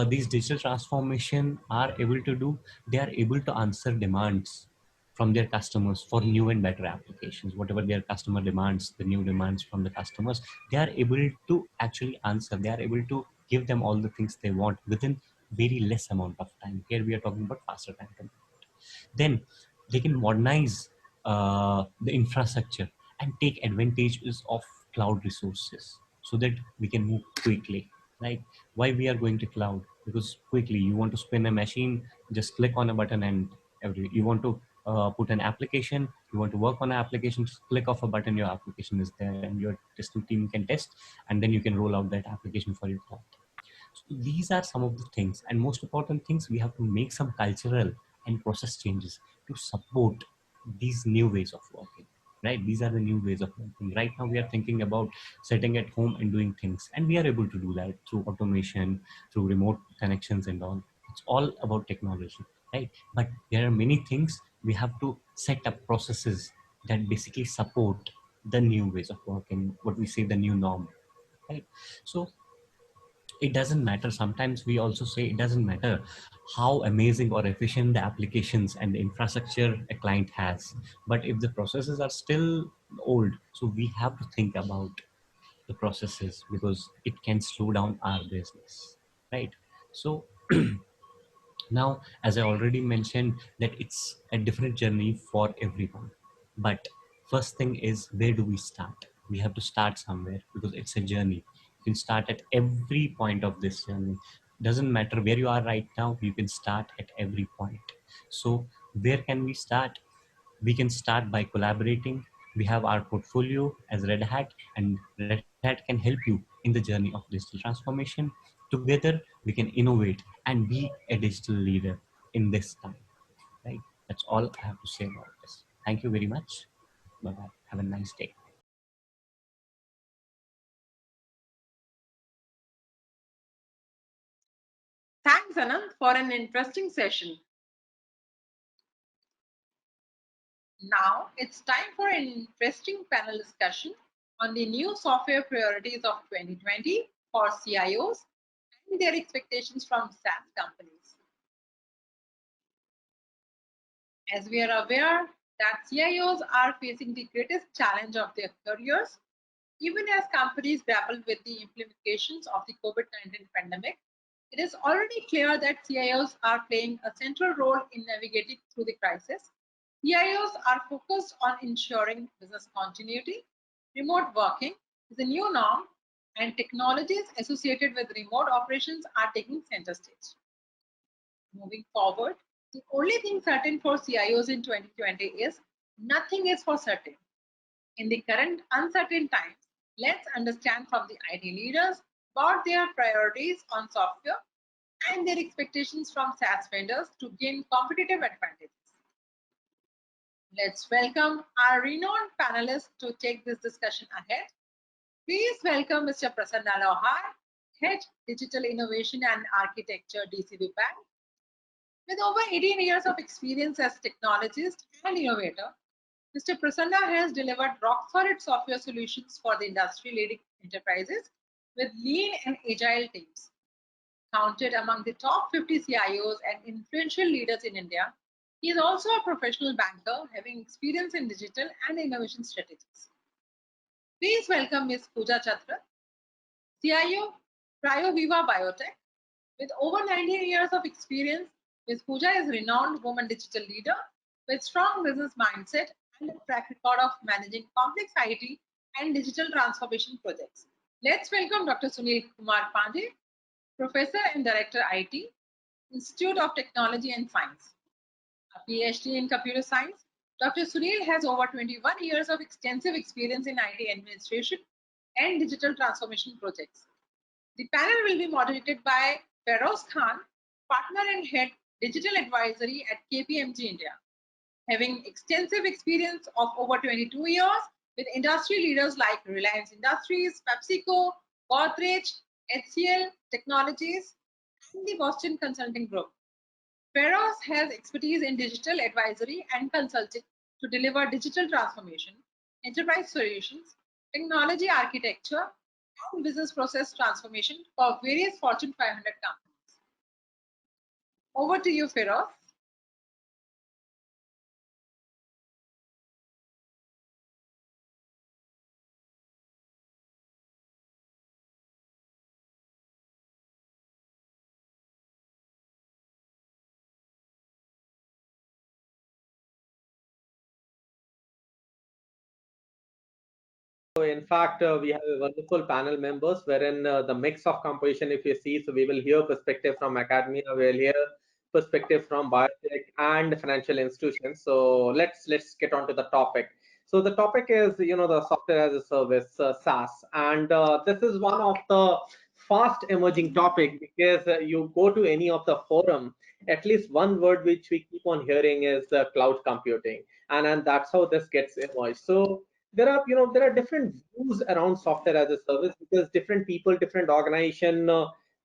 these digital transformation are able to do, they are able to answer demands from their customers for new and better applications. Whatever their customer demands, the new demands from the customers, they are able to actually answer. They are able to give them all the things they want within very less amount of time. Here we are talking about faster time. Then they can modernize the infrastructure and take advantages of cloud resources so that we can move quickly. Like, why we are going to cloud? Because quickly you want to spin a machine, just click on a button and you want to put an application, you want to work on an application, just click off a button, your application is there and your testing team can test, and then you can roll out that application for your client. So these are some of the things, and most important things, we have to make some cultural and process changes to support these new ways of working. Right? These are the new ways of working. Right now, we are thinking about sitting at home and doing things, and we are able to do that through automation, through remote connections, and all. It's all about technology, right? But there are many things we have to set up processes that basically support the new ways of working. What we say, the new norm, right? So it doesn't matter. Sometimes we also say it doesn't matter how amazing or efficient the applications and the infrastructure a client has, but if the processes are still old, so we have to think about the processes because it can slow down our business, right? So now, as I already mentioned, that it's a different journey for everyone. But first thing is, where do we start? We have to start somewhere because it's a journey. You can start at every point of this journey. Doesn't matter where you are right now, you can start at every point. So where can we start? We can start by collaborating. We have our portfolio as Red Hat, and Red Hat can help you in the journey of digital transformation. Together, we can innovate and be a digital leader in this time. Right? That's all I have to say about this. Thank you very much. Bye bye. Have a nice day. Thanks, Anand, for an interesting session. Now it's time for an interesting panel discussion on the new software priorities of 2020 for CIOs and their expectations from SaaS companies. As we are aware that CIOs are facing the greatest challenge of their careers, even as companies grapple with the implications of the COVID-19 pandemic, it is already clear that CIOs are playing a central role in navigating through the crisis. CIOs are focused on ensuring business continuity. Remote working is a new norm, and technologies associated with remote operations are taking center stage. Moving forward, the only thing certain for CIOs in 2020 is nothing is for certain. In the current uncertain times, let's understand from the IT leaders about their priorities on software and their expectations from SaaS vendors to gain competitive advantages. Let's welcome our renowned panelists to take this discussion ahead. Please welcome Mr. Prasanna Lohar, Head Digital Innovation and Architecture, DCB Bank. With over 18 years of experience as technologist and innovator, Mr. Prasanna has delivered rock-solid software solutions for the industry-leading enterprises with lean and agile teams. Counted among the top 50 CIOs and influential leaders in India, he is also a professional banker having experience in digital and innovation strategies. Please welcome Ms. Pooja Chatra, CIO, Cryoviva Biotech. With over 19 years of experience, Ms. Pooja is a renowned woman digital leader with strong business mindset and a track record of managing complex IT and digital transformation projects. Let's welcome Dr. Sunil Kumar Pandey, Professor and Director IT, Institute of Technology and Science. A PhD in Computer Science, Dr. Sunil has over 21 years of extensive experience in IT administration and digital transformation projects. The panel will be moderated by Feroz Khan, Partner and Head Digital Advisory at KPMG India. Having extensive experience of over 22 years with industry leaders like Reliance Industries, PepsiCo, Godrej, HCL Technologies, and the Boston Consulting Group. Feroz has expertise in digital advisory and consulting to deliver digital transformation, enterprise solutions, technology architecture, and business process transformation for various Fortune 500 companies. Over to you, Feroz. So in fact, we have a wonderful panel members wherein the mix of composition, if you see, so we will hear perspective from academia, we will hear perspective from biotech and financial institutions. So let's get on to the topic. So the topic is, the software as a service, SaaS, and this is one of the fast emerging topic because you go to any of the forum, at least one word which we keep on hearing is cloud computing, and that's how this gets emerged. So there are different views around software as a service because different people, different organization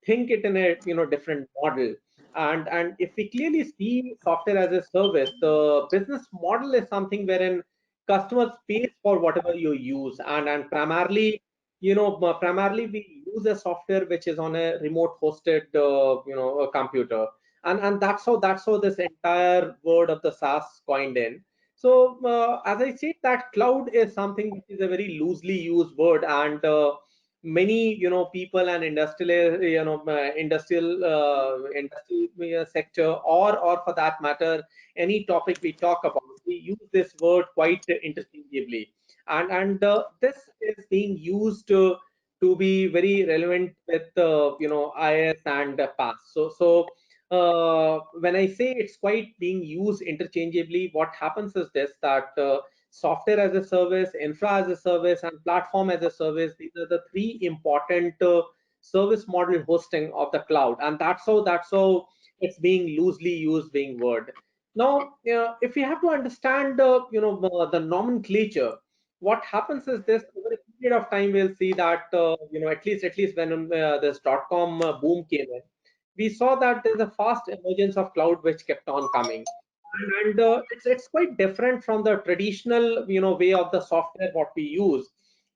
think it in a different model. And if we clearly see software as a service, the business model is something wherein customers pay for whatever you use, and primarily primarily we use a software which is on a remote hosted a computer, and that's how this entire word of the SaaS coined in. So, as I said, that cloud is something which is a very loosely used word, and many people and industrial industrial sector, or for that matter any topic we talk about, we use this word quite interchangeably, and this is being used to be very relevant with IS and PAS. When I say it's quite being used interchangeably, what happens is this, that software as a service, infra as a service, and platform as a service, these are the three important service model hosting of the cloud, and that's how it's being loosely used being word. Now, if we have to understand the nomenclature, what happens is this: over a period of time we'll see that at least when this dot-com boom came in, we saw that there's a fast emergence of cloud which kept on coming, and it's quite different from the traditional way of the software what we use,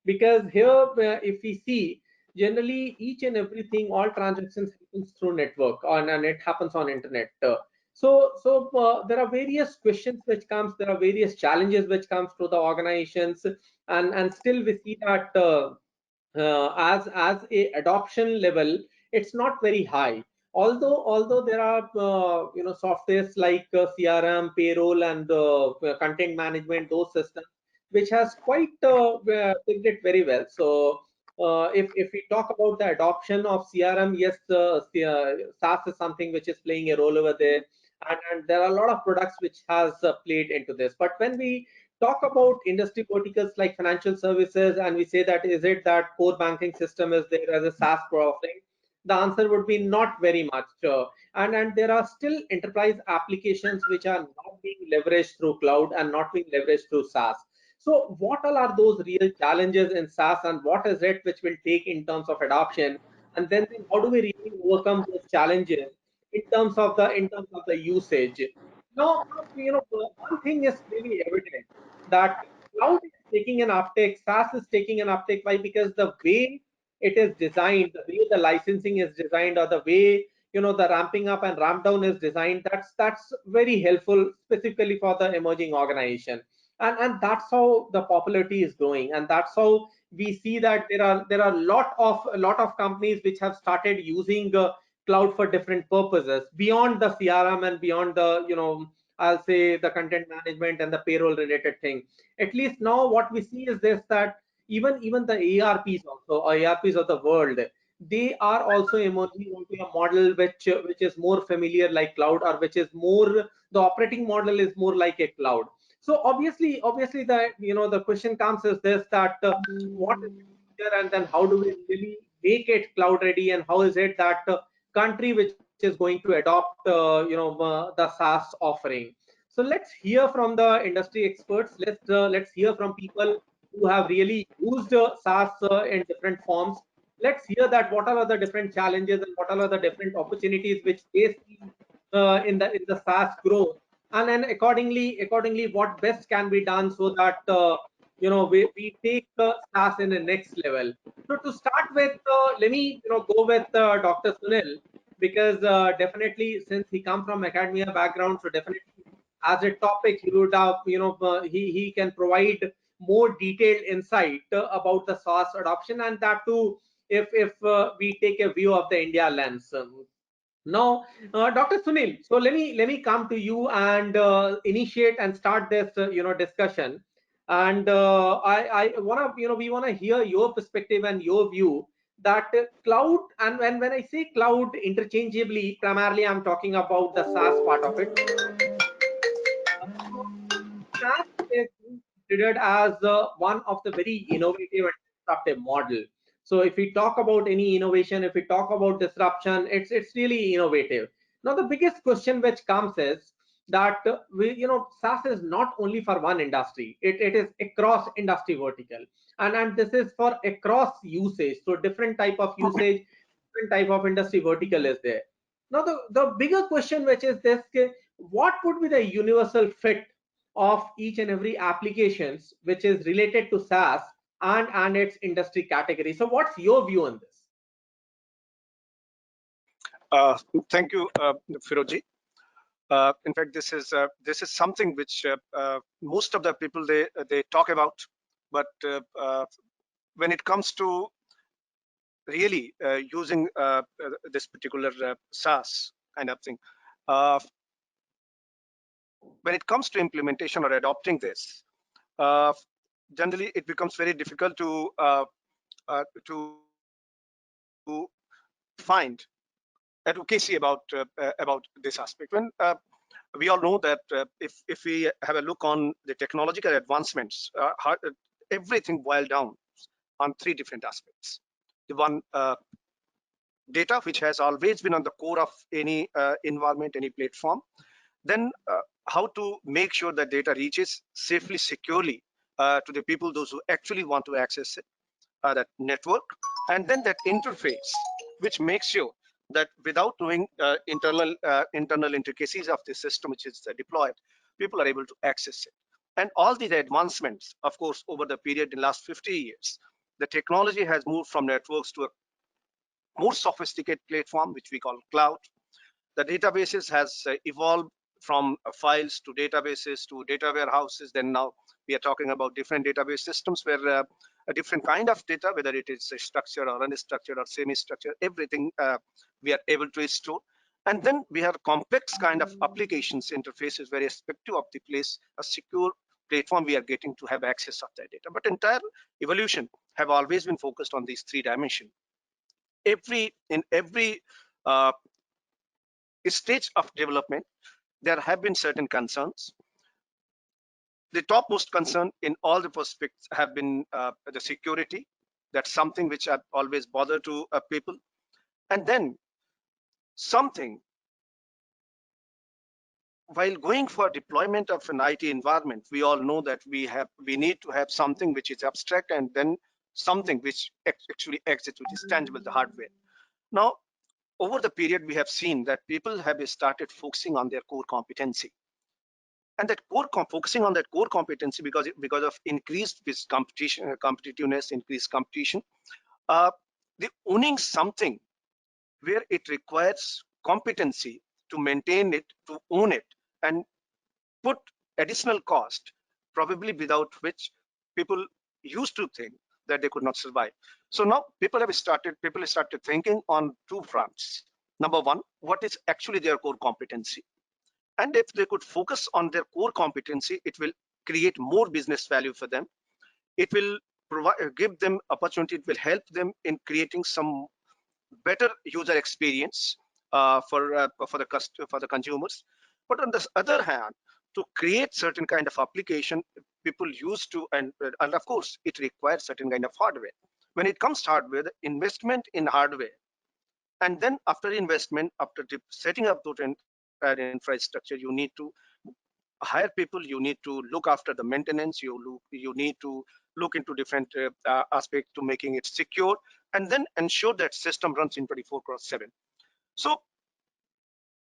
because here if we see, generally each and everything, all transactions happens through network and it happens on internet. There are various questions which comes, there are various challenges which comes to the organizations, and still we see that as a adoption level, it's not very high. Although there are softwares like CRM, payroll, and content management, those systems which has quite picked it very well. So if we talk about the adoption of CRM, yes, SaaS is something which is playing a role over there, and there are a lot of products which has played into this. But when we talk about industry verticals like financial services, and we say that is it that core banking system is there as a SaaS offering, the answer would be not very much. And there are still enterprise applications which are not being leveraged through cloud and not being leveraged through SaaS. So what all are those real challenges in SaaS, and what is it which will take in terms of adoption? And then how do we really overcome those challenges in terms of the usage? Now, one thing is really evident, that cloud is taking an uptake, SaaS is taking an uptake. Why? Because the way it is designed, the way the licensing is designed, or the way the ramping up and ramp down is designed, that's very helpful specifically for the emerging organization, and that's how the popularity is growing, and that's how we see that there are a lot of companies which have started using cloud for different purposes beyond the CRM and beyond the I'll say the content management and the payroll related thing. At least now what we see is this, that even the ARPs also, or ARPs of the world, they are also emerging into a model which is more familiar like cloud, or which is more, the operating model is more like a cloud. So obviously the the question comes is this, that what is the future, and then how do we really make it cloud ready, and how is it that country which is going to adopt the SaaS offering? So let's hear from the industry experts. Let's hear from people who have really used SaaS in different forms. Let's hear that what are the different challenges and what are the different opportunities which they see in the SaaS growth, and then accordingly what best can be done so that we take SaaS in the next level. So to start with, let me go with Dr. Sunil, because definitely since he comes from academia background, so definitely as a topic he would have, he can provide more detailed insight about the SaaS adoption, and that too if we take a view of the India lens. Now, Dr. Sunil, so let me come to you and initiate and start this discussion. And I wanna we wanna hear your perspective and your view that cloud, and when I say cloud interchangeably, primarily I'm talking about the SaaS part of it. SaaS is considered as one of the very innovative and disruptive model. So if we talk about any innovation, if we talk about disruption, it's really innovative. Now the biggest question which comes is that SaaS is not only for one industry, it is across industry vertical, and this is for across usage. So different type of usage, different type of industry vertical is there. Now the bigger question which is this: what would be the universal fit of each and every applications which is related to SaaS and its industry category? So what's your view on this? Thank you, Firoji. In fact, this is something which most of the people they talk about, but when it comes to really using this particular SaaS kind of thing, when it comes to implementation or adopting this, generally it becomes very difficult to find advocacy about this aspect. When we all know that if we have a look on the technological advancements, everything boiled down on three different aspects. The one, data, which has always been on the core of any environment, any platform. Then how to make sure that data reaches safely, securely to the people, those who actually want to access it, that network, and then that interface, which makes sure that without knowing internal intricacies of the system which is deployed, people are able to access it. And all these advancements, of course, over the period in the last 50 years, the technology has moved from networks to a more sophisticated platform, which we call cloud. The databases has evolved from files to databases to data warehouses. Then now we are talking about different database systems where a different kind of data, whether it is structured or unstructured or semi-structured, everything we are able to store. And then we have complex kind of applications interfaces, very respective of the place, a secure platform we are getting to have access of that data. But entire evolution have always been focused on these three dimensions. In every stage of development, there have been certain concerns. The topmost concern in all the prospects have been the security. That's something which I've always bothered to people. And then something, while going for deployment of an IT environment, we all know that we need to have something which is abstract, and then something which actually exits, which is tangible, the hardware. Now, over the period, we have seen that people have started focusing on their core competency. And that focusing on that core competency because of increased competition, competitiveness, increased competition, the owning something where it requires competency to maintain it, to own it, and put additional cost, probably without which people used to think that they could not survive. So now people started thinking on two fronts. Number one, what is actually their core competency? And if they could focus on their core competency, it will create more business value for them. It will give them opportunity. It will help them in creating some better user experience for the consumers. But on the other hand, to create certain kind of application, people used to, and of course, it requires certain kind of hardware. When it comes to hardware, the investment in hardware, and then after investment, after setting up those entire infrastructure, you need to hire people, you need to look after the maintenance, you need to look into different aspects to making it secure, and then ensure that system runs in 24/7. So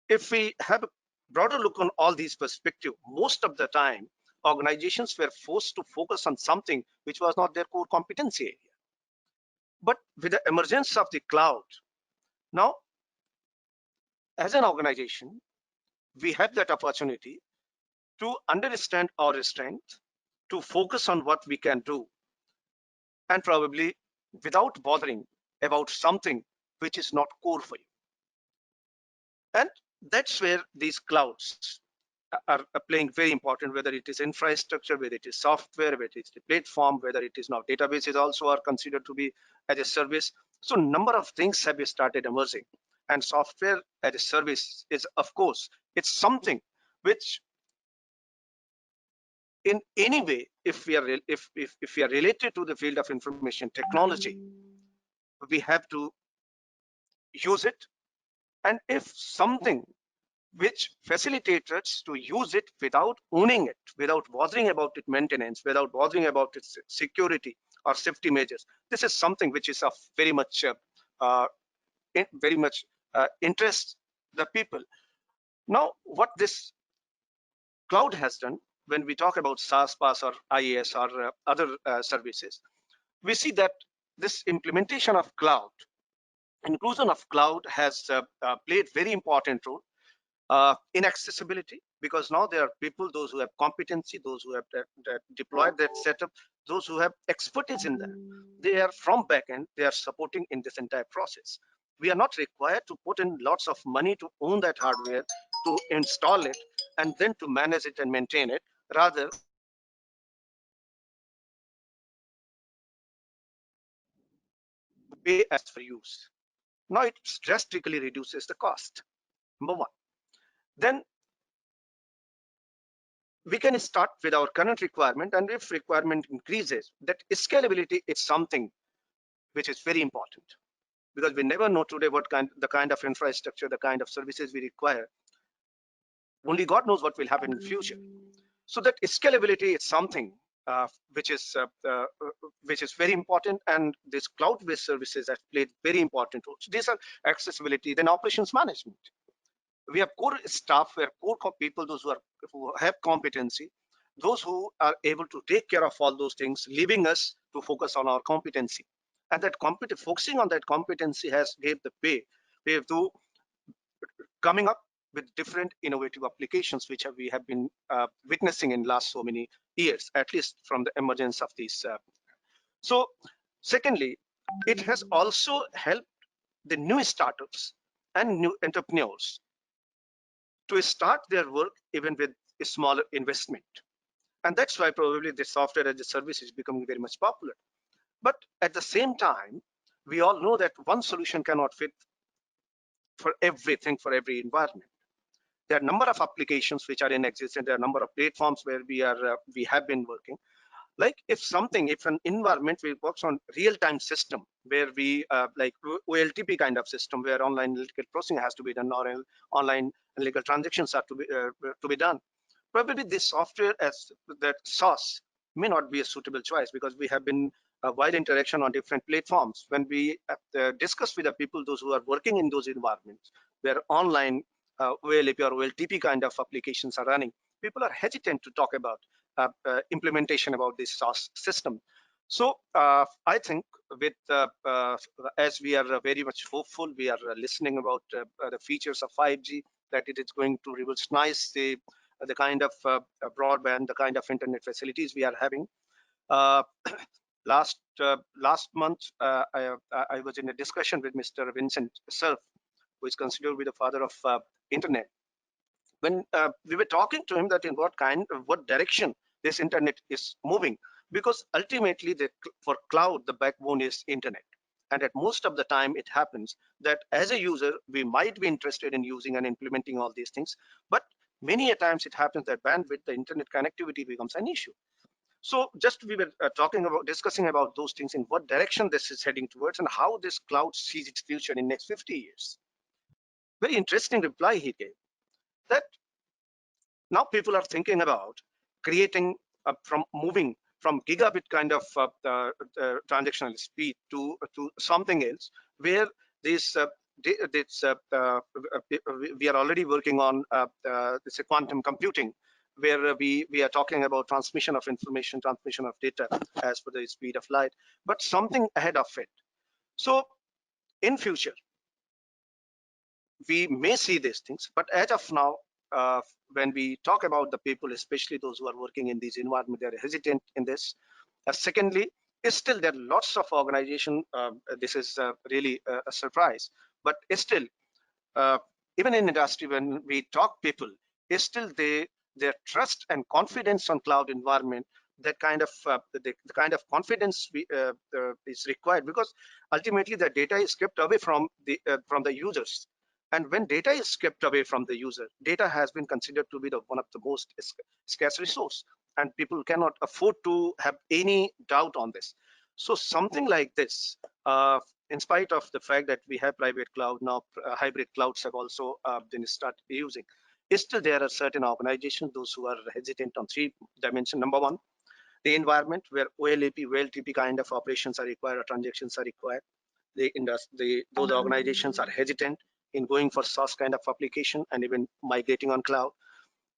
if we have a broader look on all these perspectives, most of the time, organizations were forced to focus on something which was not their core competency area. But with the emergence of the cloud, now as an organization, we have that opportunity to understand our strength, to focus on what we can do, and probably without bothering about something which is not core for you. And that's where these clouds are playing very important, whether it is infrastructure, whether it is software, whether it is the platform, whether it is now databases also are considered to be as a service. So number of things have started emerging, and software as a service is, of course, it's something which in any way, if we are related to the field of information technology, we have to use it. And if something which facilitates us to use it without owning it, without bothering about its maintenance, without bothering about its security or safety measures, this is something which is of very much interest the people. Now, what this cloud has done, when we talk about SaaS, PaaS, or IaaS, or other services, we see that this implementation of cloud, inclusion of cloud has played very important role in accessibility, because now there are people, those who have competency, those who have deployed that setup, those who have expertise in that. They are from backend, they are supporting in this entire process. We are not required to put in lots of money to own that hardware, to install it, and then to manage it and maintain it. Rather, pay as for use. Now it drastically reduces the cost, number one. Then we can start with our current requirement, and if requirement increases, that scalability is something which is very important, because we never know today the kind of infrastructure, the kind of services we require. Only God knows what will happen in the future. So that scalability is something which is very important, and this cloud-based services have played very important roles. These are accessibility, then operations management. We have core staff, we have core people, those who have competency, those who are able to take care of all those things, leaving us to focus on our competency. And that focusing on that competency has gave the pay to coming up with different innovative applications, which we have been witnessing in last so many years, at least from the emergence of these. So secondly, it has also helped the new startups and new entrepreneurs to start their work even with a smaller investment. And that's why probably the software as a service is becoming very much popular. But at the same time, we all know that one solution cannot fit for everything, for every environment. There are a number of applications which are in existence. There are a number of platforms where we have been working. Like if an environment works on real-time system, where we like OLTP kind of system, where online legal processing has to be done, or online legal transactions are to be done, probably this software as that SaaS may not be a suitable choice, because we have been a wide interaction on different platforms. When we discuss with the people, those who are working in those environments where online OLAP or OLTP kind of applications are running, people are hesitant to talk about implementation about this SaaS system. So I think with as we are very much hopeful, we are listening about the features of 5G, that it is going to revolutionize the kind of broadband, the kind of internet facilities we are having. Last month, I was in a discussion with Mr. Vincent Cerf, who is considered to be the father of internet. When we were talking to him that in what direction this internet is moving, because ultimately for cloud, the backbone is internet. And at most of the time, it happens that as a user, we might be interested in using and implementing all these things, but many a times it happens that bandwidth, the internet connectivity becomes an issue. So just we were discussing about those things, in what direction this is heading towards, and how this cloud sees its future in next 50 years. Very interesting reply he gave, that now people are thinking about creating from moving from gigabit kind of transactional speed to something else, where this we are already working on this quantum computing, where we are talking about transmission of information, transmission of data as per the speed of light, but something ahead of it. So in future, we may see these things, but as of now, when we talk about the people, especially those who are working in these environments, they are hesitant in this. Secondly, still there are lots of organization. This is really a surprise, but still, even in industry, when we talk people, still their trust and confidence on cloud environment, that kind of the kind of confidence is required, because ultimately the data is kept away from the users. And when data is kept away from the user, data has been considered to be one of the most scarce resource, and people cannot afford to have any doubt on this. So something like this, in spite of the fact that we have private cloud now, hybrid clouds have also been started using, still there are certain organizations, those who are hesitant on three dimensions. Number one, the environment where OLAP, OLTP kind of operations are required or transactions are required. Those organizations are hesitant in going for SaaS kind of application and even migrating on cloud.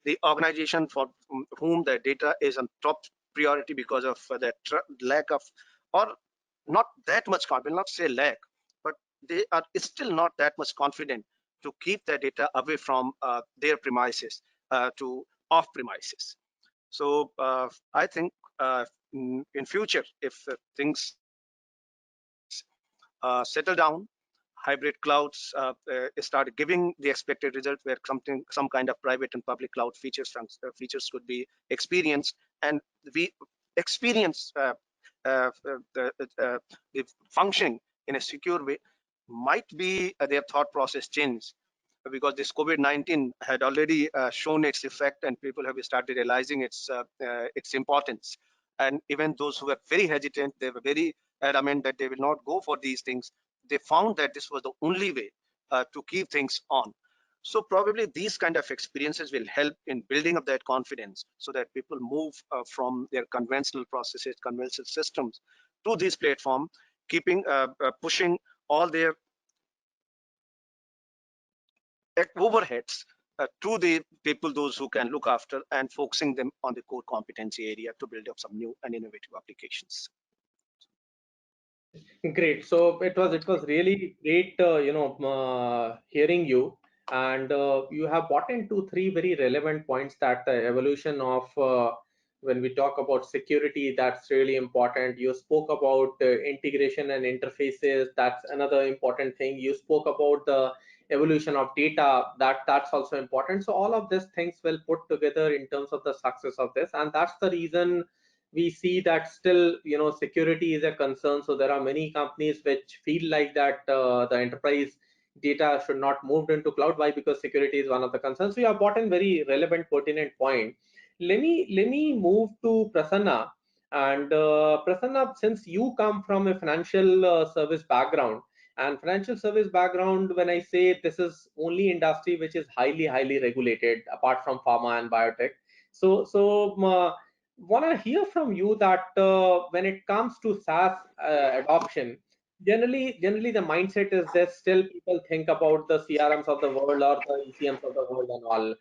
The organization for whom the data is on top priority because of the lack of, or not that much, I will not say lack, but they are still not that much confident to keep their data away from their premises to off premises. So I think in future, if things settle down, hybrid clouds start giving the expected result, where some kind of private and public cloud features could be experienced, and we experience the functioning in a secure way, might be their thought process change, because this COVID-19 had already shown its effect, and people have started realizing its importance. And even those who were very hesitant, they were very adamant that they will not go for these things. They found that this was the only way to keep things on. So probably these kind of experiences will help in building up that confidence, so that people move from their conventional processes, conventional systems, to this platform, keeping pushing all their overheads to the people, those who can look after, and focusing them on the core competency area to build up some new and innovative applications. Great. So it was really great, hearing you, and you have brought into three very relevant points, that the evolution of when we talk about security, that's really important. You spoke about integration and interfaces. That's another important thing. You spoke about the evolution of data. That's also important. So all of these things will put together in terms of the success of this, and that's the reason we see that still security is a concern. So there are many companies which feel like that the enterprise data should not move into cloud. Why? Because security is one of the concerns. So you have brought in very relevant, pertinent point. Let me move to Prasanna. And Prasanna, since you come from a financial service background, and financial service background, when I say, this is only industry which is highly regulated apart from pharma and biotech. So want to hear from you that when it comes to SaaS adoption, generally the mindset is that still people think about the CRMs of the world or the ECMs of the world and all.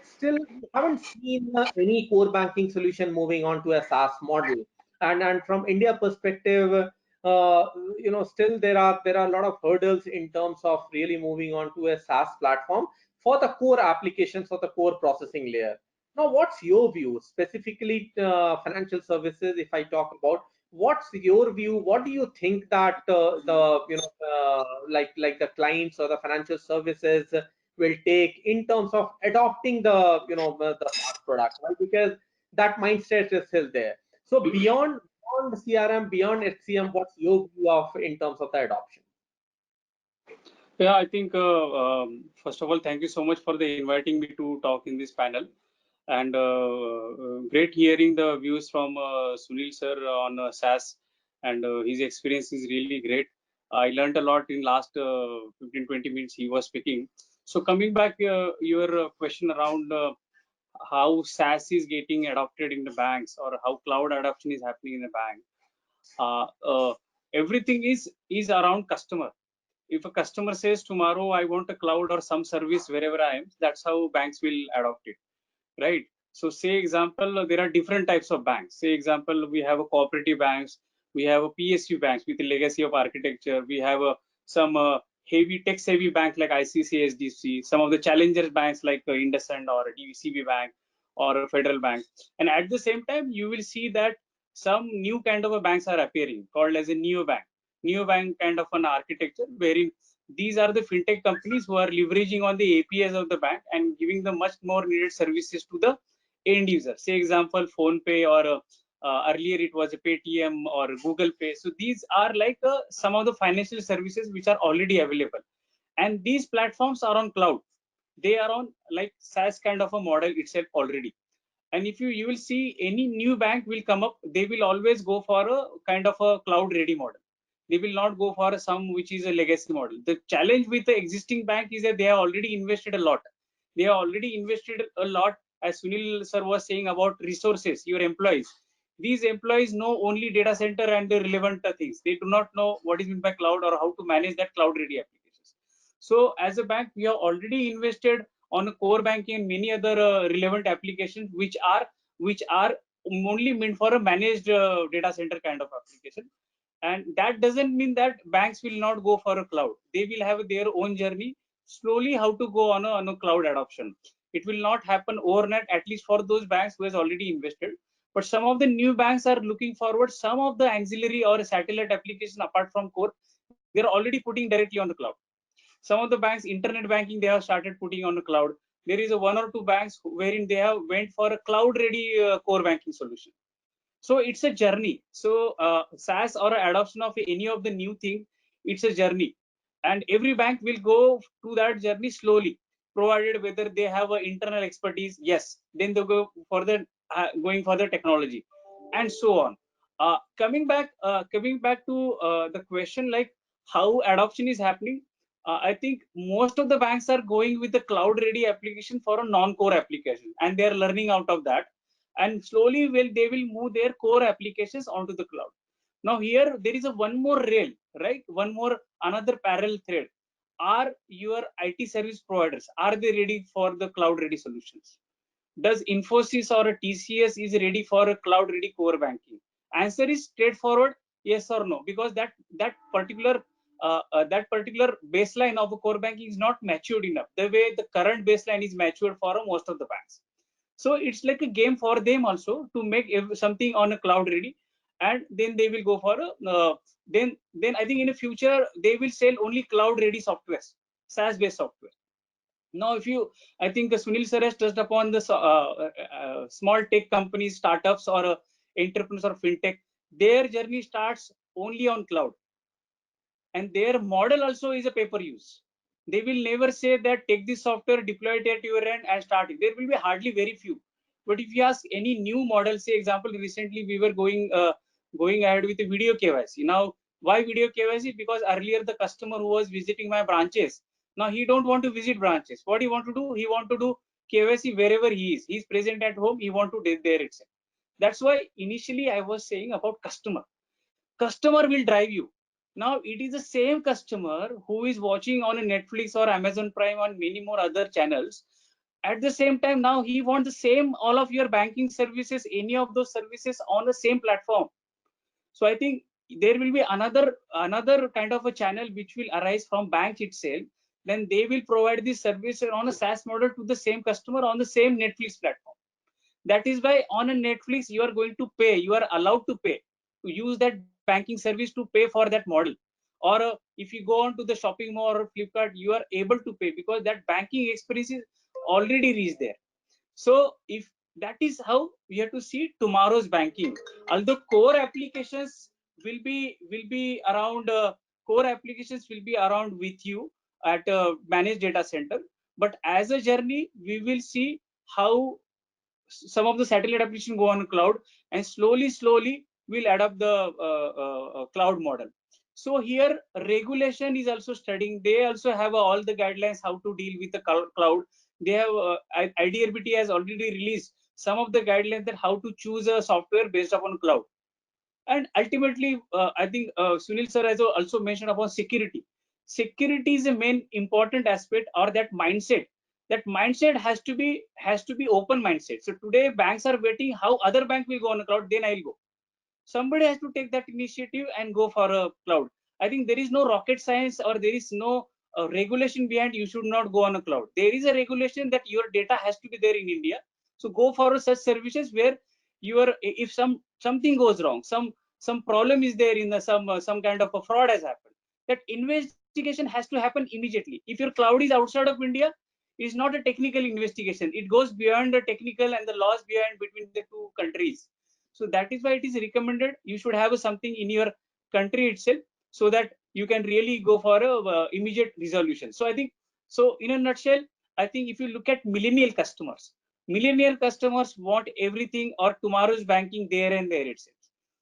Still, we haven't seen any core banking solution moving on to a SaaS model. And from India perspective, still there are a lot of hurdles in terms of really moving on to a SaaS platform for the core applications or the core processing layer. Now, what's your view, specifically financial services? If I talk about, what's your view? What do you think that like the clients or the financial services will take in terms of adopting the SaaS product, right? Because that mindset is still there. So beyond CRM, beyond HCM, what's your view of in terms of the adoption? Yeah, I think first of all, thank you so much for the inviting me to talk in this panel, and great hearing the views from Sunil sir on SaaS, and his experience is really great. I learned a lot in last 15-20 minutes he was speaking. So coming back your question around how SaaS is getting adopted in the banks, or how cloud adoption is happening in the bank. Everything is around customer. If a customer says tomorrow I want a cloud or some service wherever I am, that's how banks will adopt it, right? So say example, there are different types of banks. Say example, we have a cooperative banks, We have a PSU banks with a legacy of architecture. We have some heavy tech-savvy bank like ICC, SDC, some of the challenger banks like IndusInd or DCB Bank or a Federal Bank. And at the same time, you will see that some new kind of banks are appearing called as a neobank kind of an architecture, wherein these are the fintech companies who are leveraging on the APIs of the bank and giving the much more needed services to the end user. Say example, Phone Pay or earlier it was a Paytm or Google Pay. So these are like some of the financial services which are already available, and these platforms are on cloud. They are on like SaaS kind of a model itself already. And if you will see any new bank will come up, they will always go for a kind of a cloud ready model. They will not go for some which is a legacy model. The challenge with the existing bank is that they have already invested a lot. They have already invested a lot, as Sunil sir was saying about resources, your employees. These employees know only data center and the relevant things. They do not know what is meant by cloud or how to manage that cloud ready applications. So as a bank, we have already invested on a core banking and many other relevant applications which are only meant for a managed data center kind of application. And that doesn't mean that banks will not go for a cloud. They will have their own journey slowly how to go on a cloud adoption. It will not happen overnight, at least for those banks who has already invested. But some of the new banks are looking forward some of the auxiliary or satellite application apart from core, they're already putting directly on the cloud. Some of the banks internet banking they have started putting on the cloud. There is a one or two banks wherein they have went for a cloud ready core banking solution. So it's a journey. So SaaS or adoption of any of the new thing, it's a journey, and every bank will go to that journey slowly, provided whether they have an internal expertise. Yes, then they go for the going for the technology, and so on. Coming back to the question like how adoption is happening. I think most of the banks are going with the cloud ready application for a non-core application, and they are learning out of that, and slowly they will move their core applications onto the cloud. Now here there is a one more rail, right? One more another parallel thread. Are your IT service providers, are they ready for the cloud ready solutions? Does Infosys or a TCS is ready for a cloud ready core banking? Answer is straightforward, yes or no, because that particular baseline of a core banking is not matured enough the way the current baseline is matured for most of the banks. So it's like a game for them also to make something on a cloud ready, and then they will go for a then I think in the future they will sell only cloud ready software, SaaS based software. Now if you, I think Sunil sir has touched upon the small tech companies, startups or entrepreneurs or fintech, their journey starts only on cloud, and their model also is a pay per use. They will never say that take this software, deploy it at your end and start it. There will be hardly very few. But if you ask any new model, say example, recently we were going ahead with the video KYC. Now, why video KYC? Because earlier the customer who was visiting my branches, now he don't want to visit branches. What he want to do? He want to do KYC wherever he is. He's present at home. He want to do there itself. That's why initially I was saying about customer. Customer will drive you. Now it is the same customer who is watching on a Netflix or Amazon Prime and many more other channels. At the same time, now he wants the same all of your banking services, any of those services on the same platform. So I think there will be another kind of a channel which will arise from bank itself. Then they will provide this service on a SaaS model to the same customer on the same Netflix platform. That is why on a Netflix you are going to pay, you are allowed to pay to use that banking service to pay for that model. Or if you go on to the shopping mall or Flipkart, you are able to pay because that banking experience is already reached there. So if that is how we have to see tomorrow's banking. Although core applications will be around core applications will be around with you at a managed data center, but as a journey we will see how some of the satellite application go on cloud, and slowly we'll adopt the cloud model. So here regulation is also studying. They also have all the guidelines how to deal with the cloud. They have IDRBT has already released some of the guidelines that how to choose a software based upon cloud. And ultimately I think Sunil sir has also mentioned about security. Security is a main important aspect, or that mindset. That mindset has to be open mindset. So today banks are waiting how other bank will go on the cloud, then I'll go. somebody has to take that initiative and go for a cloud. I think there is no rocket science or there is no regulation behind you should not go on a cloud. There is a regulation that your data has to be there in India. So go for such services where if something goes wrong, some problem is there in some kind of a fraud has happened, that investigation has to happen immediately. If your cloud is outside of India, it is not a technical investigation. It goes beyond the technical and the laws behind between the two countries. So that is why it is recommended you should have something in your country itself, so that you can really go for a immediate resolution. So I think, so in a nutshell, I think if you look at millennial customers want everything or tomorrow's banking there and there itself.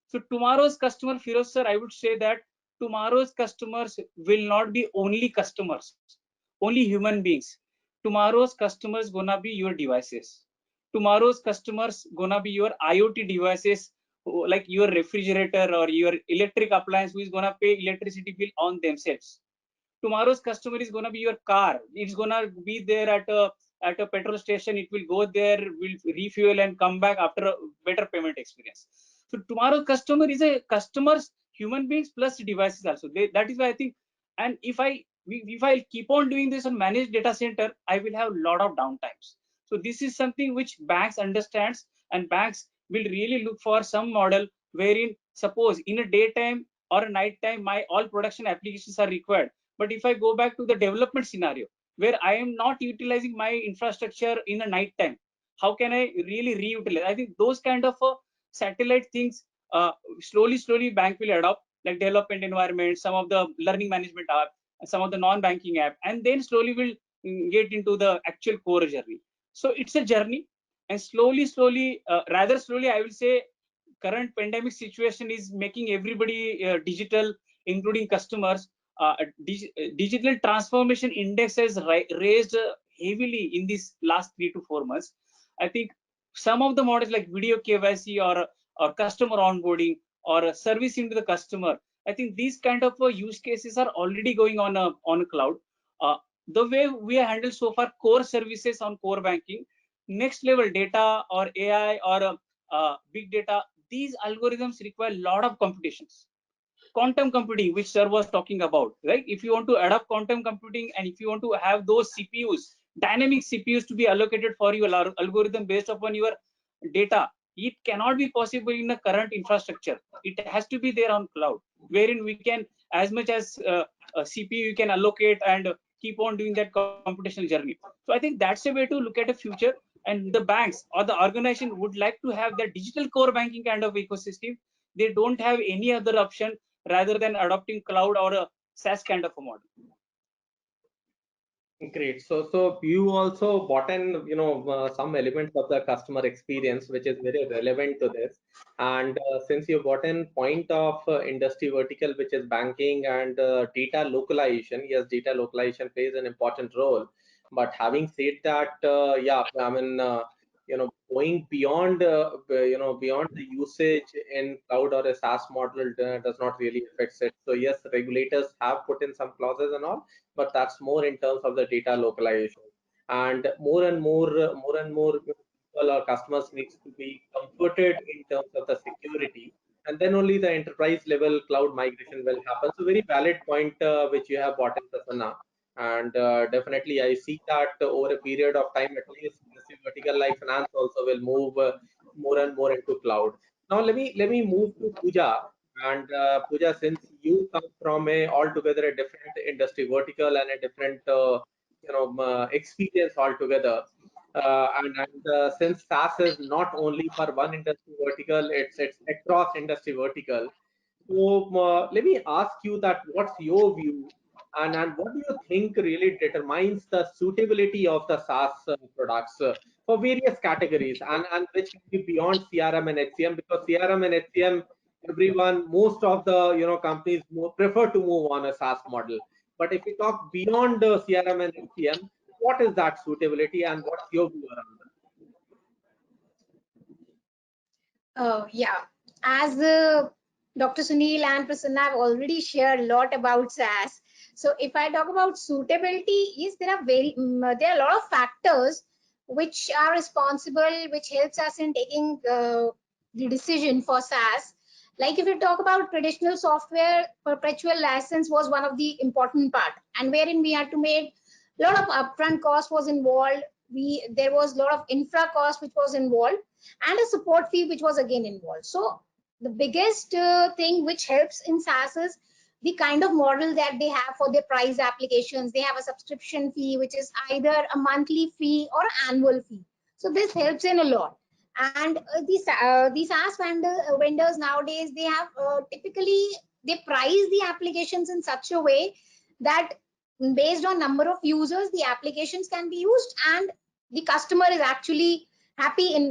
So tomorrow's customer, Firoz sir, I would say that tomorrow's customers will not be only customers, only human beings. Tomorrow's customers gonna be your devices. Tomorrow's customers gonna be your IoT devices, like your refrigerator or your electric appliance, who is gonna pay electricity bill on themselves. Tomorrow's customer is gonna be your car. It's gonna be there at a petrol station. It will go there, will refuel and come back after a better payment experience. So tomorrow's customer is a customers, human beings plus devices also. That is why I think, and if I keep on doing this on managed data center, I will have a lot of downtimes. So this is something which banks understands, and banks will really look for some model wherein, suppose in a daytime or a night time, my all production applications are required. But if I go back to the development scenario where I am not utilizing my infrastructure in a night time, how can I really reutilize? I think those kind of satellite things, slowly bank will adopt, like development environment, some of the learning management app, some of the non-banking app, and then slowly will get into the actual core journey. So it's a journey, and slowly, rather slowly, I will say, current pandemic situation is making everybody digital, including customers. Digital transformation index has raised heavily in these last 3 to 4 months. I think some of the models like video KYC or customer onboarding or servicing to the customer, I think these kind of use cases are already going on a cloud. The way we handle so far core services on core banking, next level data or AI or big data, these algorithms require a lot of computations. Quantum computing, which sir was talking about, right? If you want to adopt quantum computing, and if you want to have those CPUs, dynamic CPUs to be allocated for your algorithm based upon your data, it cannot be possible in the current infrastructure. It has to be there on cloud, wherein we can, as much as a CPU you can allocate and keep on doing that computational journey. So I think that's a way to look at a future, and the banks or the organization would like to have that digital core banking kind of ecosystem. They don't have any other option rather than adopting cloud or a SaaS kind of a model. Great. So you also brought in, some elements of the customer experience, which is very relevant to this. And since you brought in point of industry vertical, which is banking and data localization, yes, data localization plays an important role. But having said that, yeah, I mean, going beyond, beyond the usage in cloud or a SaaS model does not really affect it. So yes, regulators have put in some clauses and all, but that's more in terms of the data localization. And more people or customers needs to be comforted in terms of the security, and then only the enterprise level cloud migration will happen. So very valid point which you have brought in, Prasanna. And definitely I see that over a period of time, at least industry vertical like finance also will move more and more into cloud. Now let me move to Pooja. And Pooja, since you come from a altogether a different industry vertical and a different experience altogether, and since SaaS is not only for one industry vertical, it's across industry vertical. So let me ask you that what's your view, and what do you think really determines the suitability of the SaaS products for various categories, and which can be beyond CRM and HCM, because CRM and HCM, most of the companies prefer to move on a SaaS model. But if we talk beyond CRM and HCM, what is that suitability, and what's your view around that? Yeah, as Dr. Sunil and Prasanna have already shared a lot about SaaS. So if I talk about suitability, yes, there are a lot of factors which are responsible, which helps us in taking the decision for SaaS. Like if you talk about traditional software, perpetual license was one of the important part, and wherein we had to make a lot of upfront cost was involved. There was a lot of infra cost which was involved, and a support fee which was again involved. So the biggest thing which helps in SaaS is the kind of model that they have for their price applications. They have a subscription fee, which is either a monthly fee or an annual fee. So this helps in a lot. And the SaaS vendors nowadays, they have typically, they price the applications in such a way that based on number of users, the applications can be used, and the customer is actually happy in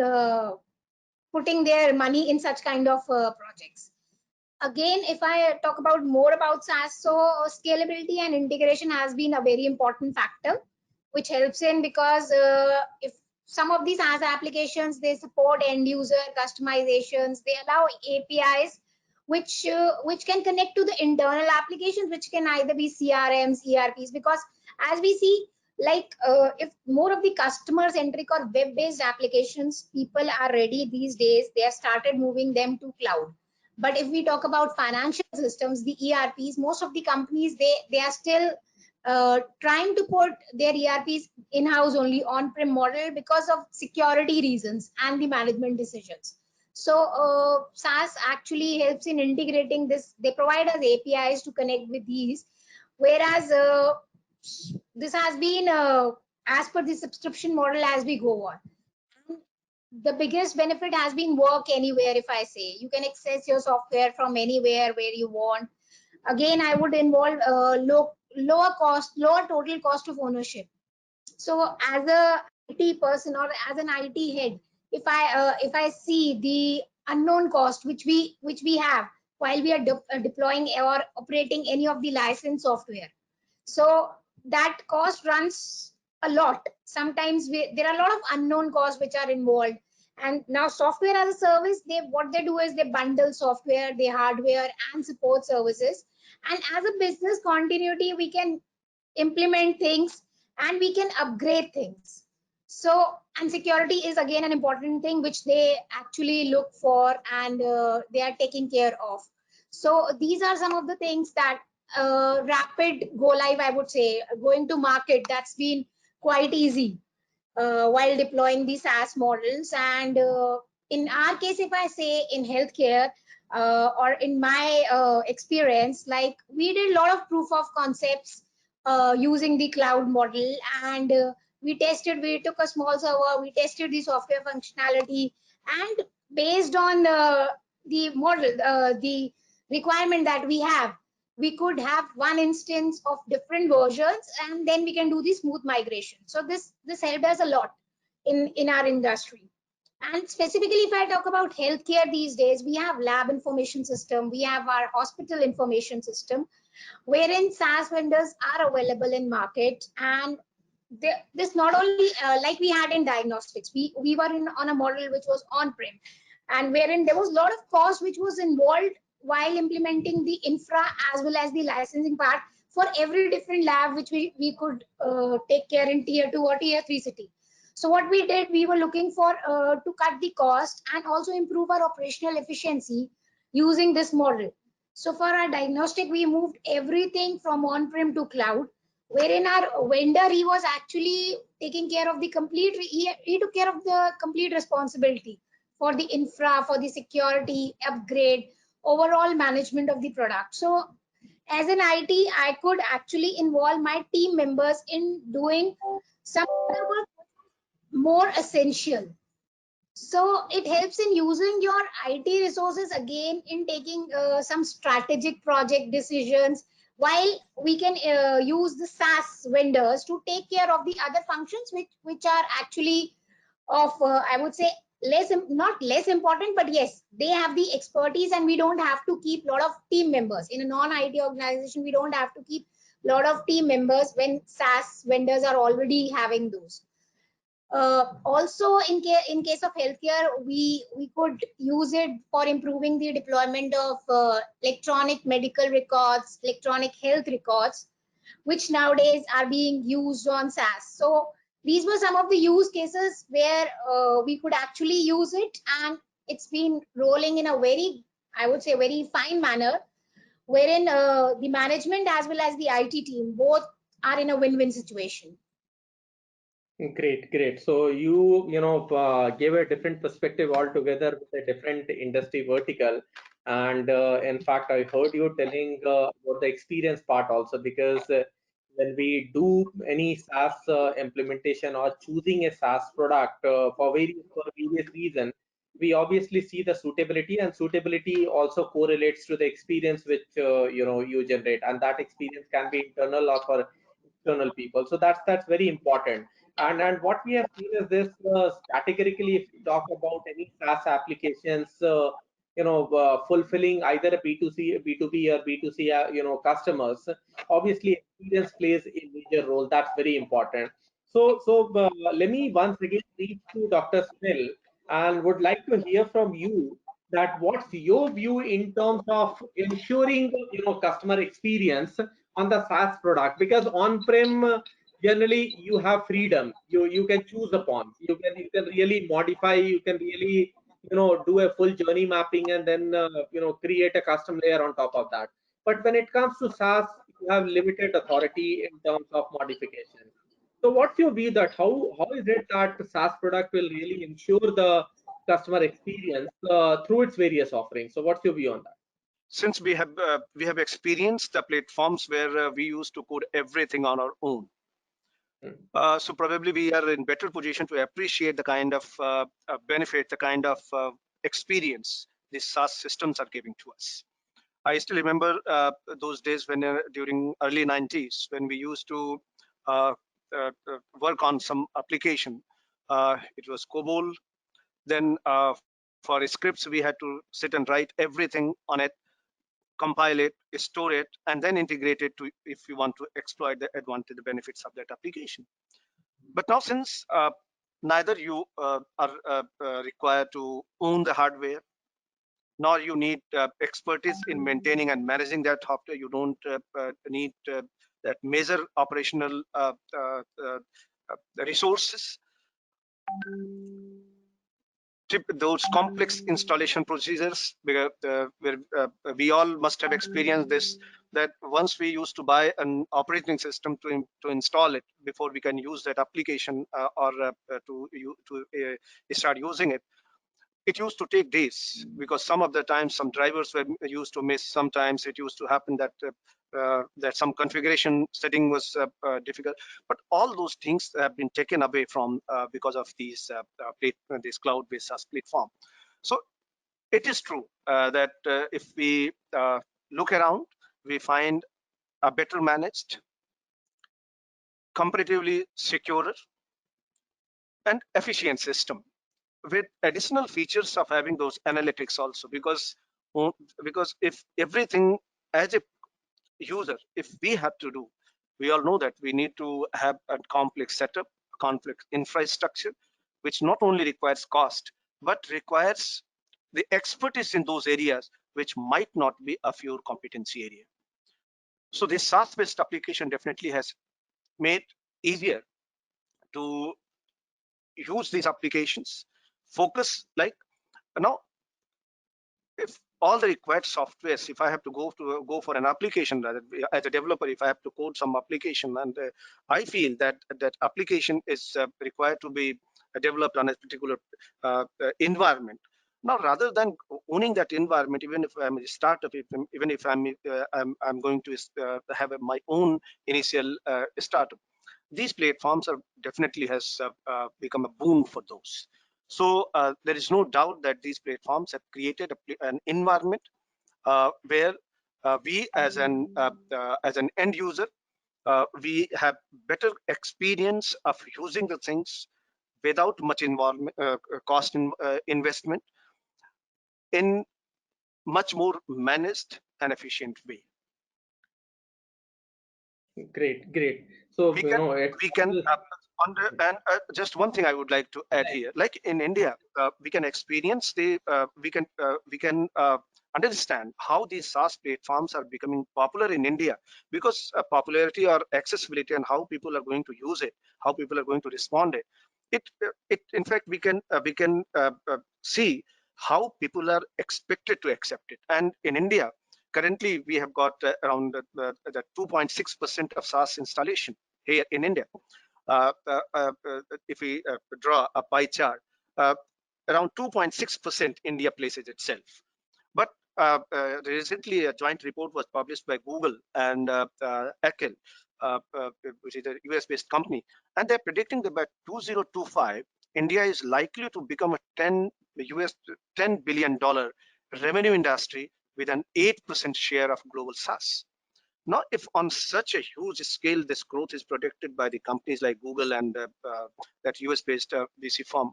putting their money in such kind of projects. Again, if I talk about more about SaaS, so scalability and integration has been a very important factor, which helps in, because if some of these SaaS applications, they support end user customizations, they allow APIs which can connect to the internal applications, which can either be CRMs, ERPs, because as we see, like if more of the customer centric or web based applications, people are ready these days, they have started moving them to cloud. But if we talk about financial systems, the ERPs, most of the companies, they are still trying to put their ERPs in-house only on-prem model because of security reasons and the management decisions. So SaaS actually helps in integrating this. They provide us APIs to connect with these, whereas this has been as per the subscription model as we go on. The biggest benefit has been work anywhere. If I say, you can access your software from anywhere where you want. Again, I would involve lower total cost of ownership. So as a IT person or as an IT head, if I see the unknown cost which we have while we are deploying or operating any of the licensed software, so that cost runs a lot. Sometimes there are a lot of unknown costs which are involved. And now software as a service, what they do is they bundle software, the hardware and support services. And as a business continuity, we can implement things and we can upgrade things. So, and security is again an important thing which they actually look for, and they are taking care of. So these are some of the things that rapid go live, I would say, going to market, that's been quite easy while deploying the SaaS models. And in our case, if I say in healthcare, or in my experience, like we did a lot of proof of concepts using the cloud model, and we took a small server, we tested the software functionality, and based on the model, the requirement that we have, we could have one instance of different versions, and then we can do the smooth migration. So this helped us a lot in our industry. And specifically, if I talk about healthcare these days, we have lab information system, we have our hospital information system, wherein SaaS vendors are available in market. And this not only like we had in diagnostics, we were on a model which was on-prem, and wherein there was a lot of cost which was involved while implementing the infra as well as the licensing part for every different lab which we could take care in tier 2 or tier 3 city. So what we did, we were looking for to cut the cost and also improve our operational efficiency using this model. So for our diagnostic, we moved everything from on-prem to cloud, wherein our vendor, he was actually taking care of the complete, he took care of the complete responsibility for the infra, for the security, upgrade, overall management of the product. So as an IT, I could actually involve my team members in doing some other work more essential. So it helps in using your IT resources again in taking some strategic project decisions, while we can use the SaaS vendors to take care of the other functions which are actually of I would say not less important, but yes, they have the expertise, and we don't have to keep a lot of team members in a non-IT organization. We don't have to keep a lot of team members when SaaS vendors are already having those. Also, in case of healthcare, we could use it for improving the deployment of electronic medical records, electronic health records, which nowadays are being used on SaaS. So these were some of the use cases where we could actually use it, and it's been rolling in a very I would say, very fine manner, wherein the management as well as the IT team both are in a win-win situation. Great, great. So gave a different perspective altogether with a different industry vertical. And in fact, I heard you telling about the experience part also, because when we do any SaaS implementation or choosing a SaaS product for various reasons, we obviously see the suitability, and suitability also correlates to the experience which you generate, and that experience can be internal or for external people. So that's very important. And what we have seen is this, categorically, if you talk about any SaaS applications, fulfilling either a B2C, B2B, or B2C, customers, obviously experience plays a major role. That's very important. So let me once again reach to Dr. Sunil and would like to hear from you that what's your view in terms of ensuring customer experience on the SaaS product, because on-prem generally you have freedom, you can choose upon, you can really modify, you can really do a full journey mapping and then create a custom layer on top of that. But when it comes to SaaS, you have limited authority in terms of modification. So what's your view that how is it that the SaaS product will really ensure the customer experience through its various offerings? So what's your view on that? Since we have experienced the platforms where we used to code everything on our own, so probably we are in better position to appreciate the kind of benefit, the kind of experience these SaaS systems are giving to us. I still remember those days when during early 90s, when we used to work on some application. It was COBOL. Then for scripts, we had to sit and write everything on it, compile it, store it, and then integrate it to if you want to exploit the advantage, the benefits of that application. But now, since neither you are required to own the hardware, nor you need expertise in maintaining and managing that software, you don't need that major operational resources. Those complex installation procedures, where we all must have experienced this, that once we used to buy an operating system to install it before we can use that application or to start using it, it used to take days, because some of the times some drivers were used to miss. Sometimes it used to happen that that some configuration setting was difficult. But all those things have been taken away from because of these this cloud-based SaaS platform. So it is true that if we look around, we find a better managed, comparatively secure, and efficient system, with additional features of having those analytics also, because if everything as a user, if we have to do, we all know that we need to have a complex setup, complex infrastructure, which not only requires cost but requires the expertise in those areas which might not be of your competency area. So this SaaS-based application definitely has made easier to use these applications, focus. Like now, if all the required softwares, if I have to go for an application, rather as a developer, if I have to code some application, and I feel that that application is required to be developed on a particular environment. Now, rather than owning that environment, even if I'm a startup, even if I'm going to have my own initial startup, these platforms are definitely has become a boon for those. So there is no doubt that these platforms have created an environment where we as an end user, we have better experience of using the things without much involvement, cost investment, in much more managed and efficient way. Great, great. So We can just one thing I would like to add here. Like in India, we can experience we can understand how these SaaS platforms are becoming popular in India, because popularity or accessibility and how people are going to use it, how people are going to respond it. In fact, we can see how people are expected to accept it. And in India, currently we have got around the 2.6% of SaaS installation here in India. If we draw a pie chart, around 2.6% India places itself. But recently, a joint report was published by Google and Ekel, which is a US-based company, and they're predicting that by 2025, India is likely to become a $10 billion revenue industry with an 8% share of global SaaS. Now, if on such a huge scale this growth is predicted by the companies like Google and that US-based VC firm,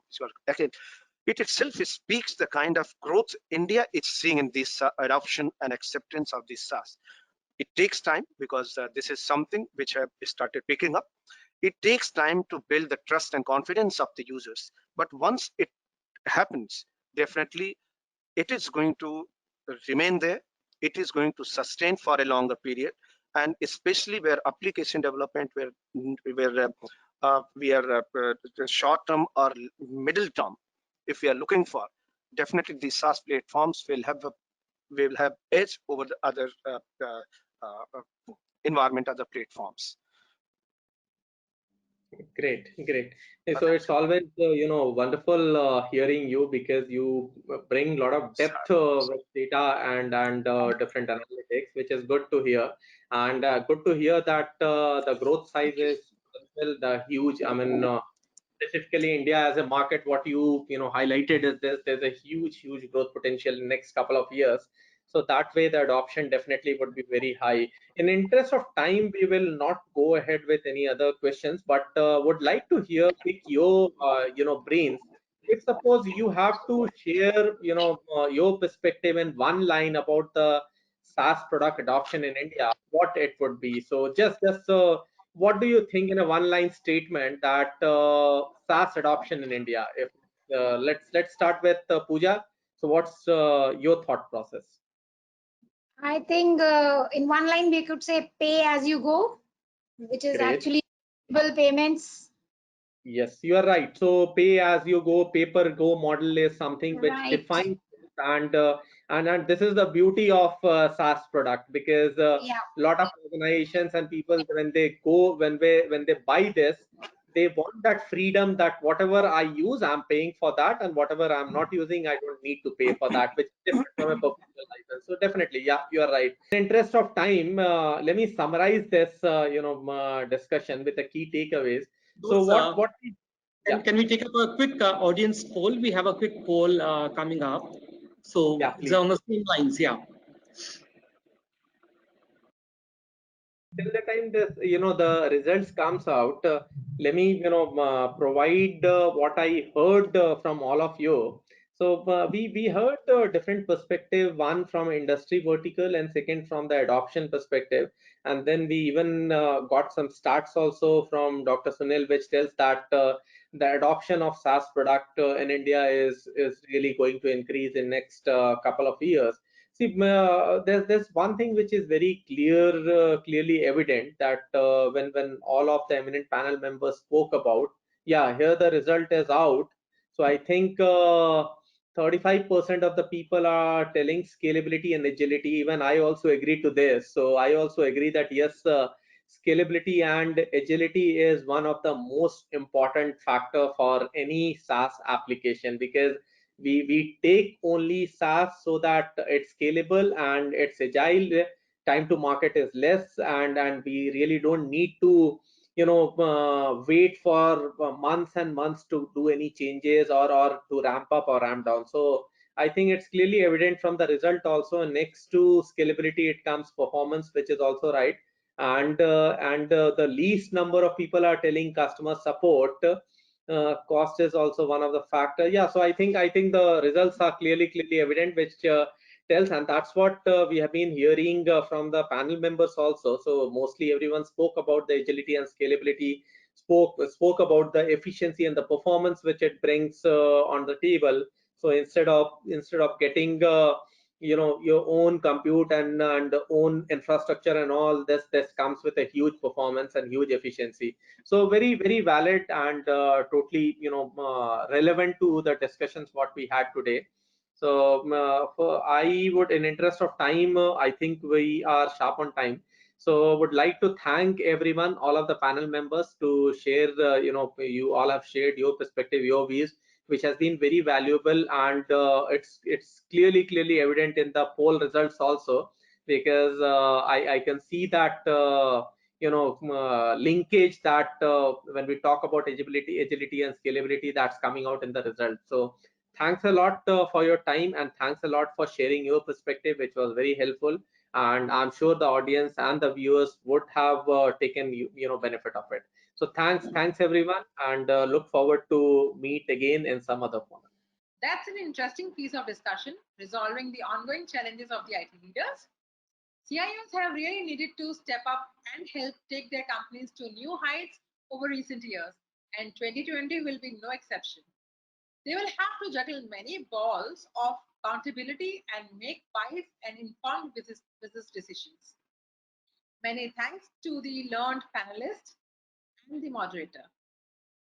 it itself speaks the kind of growth India is seeing in this adoption and acceptance of this SaaS. It takes time because this is something which have started picking up. It takes time to build the trust and confidence of the users. But once it happens, definitely it is going to remain there. It is going to sustain for a longer period, and especially where application development, where we are short term or middle term, if we are looking for, definitely these SaaS platforms will have edge over the other environment, other platforms. Great. So it's always wonderful hearing you, because you bring a lot of depth with data and different analytics, which is good to hear. And good to hear that the growth size is well, the huge. I mean, specifically India as a market, what you highlighted is there's a huge growth potential in the next couple of years. So that way the adoption definitely would be very high. In interest of time, we will not go ahead with any other questions, but would like to pick your brains. If suppose you have to share your perspective in one line about the SaaS product adoption in India, what it would be. So just what do you think in a one-line statement that SaaS adoption in India? If let's start with Pooja. So what's your thought process? I think in one line we could say pay as you go, which is Great. actually bill payments. Yes, you are right. So pay as you go, pay-per-go model is something which Right. defines, and this is the beauty of SaaS product, because a lot of organizations and people, when they buy this, they want that freedom that whatever I use, I'm paying for that, and whatever I'm not using, I don't need to pay for that, which is different from a perpetual license. So definitely, yeah, you are right. In interest of time, let me summarize this discussion with the key takeaways. So what can we take up a quick audience poll? We have a quick poll coming up. So it's on the same lines, yeah. Till the time this the results comes out, let me provide what I heard from all of you. So we heard different perspective, one from industry vertical and second from the adoption perspective, and then we even got some stats also from Dr. Sunil, which tells that the adoption of SaaS product in India is really going to increase in next couple of years. See, there's one thing which is very clearly evident, that when all of the eminent panel members spoke about, yeah, here the result is out. So I think 35% of the people are telling scalability and agility. Even I also agree to this. So I also agree that yes, scalability and agility is one of the most important factor for any SaaS application, because we take only SaaS so that it's scalable and it's agile, time to market is less, and we really don't need to wait for months and months to do any changes or to ramp up or ramp down. So I think it's clearly evident from the result also. Next to scalability, it comes performance, which is also right. And the least number of people are telling customer support. Cost is also one of the factor. Yeah, so I think the results are clearly evident, which tells, and that's what we have been hearing from the panel members also. So mostly everyone spoke about the agility and scalability, spoke about the efficiency and the performance which it brings on the table. So instead of getting your own compute and own infrastructure and all this comes with a huge performance and huge efficiency. So very valid and totally relevant to the discussions what we had today. So I would, in interest of time, I think we are sharp on time. So would like to thank everyone, all of the panel members, to share. You all have shared your perspective, your views, which has been very valuable, and it's clearly evident in the poll results also, because I can see that linkage that when we talk about agility and scalability, that's coming out in the results. So thanks a lot for your time, and thanks a lot for sharing your perspective, which was very helpful. And I'm sure the audience and the viewers would have taken benefit of it. So thanks everyone, and look forward to meet again in some other forum. That's an interesting piece of discussion, resolving the ongoing challenges of the IT leaders. CIOs have really needed to step up and help take their companies to new heights over recent years, and 2020 will be no exception. They will have to juggle many balls of accountability and make wise and informed business decisions. Many thanks to the learned panelists and the moderator.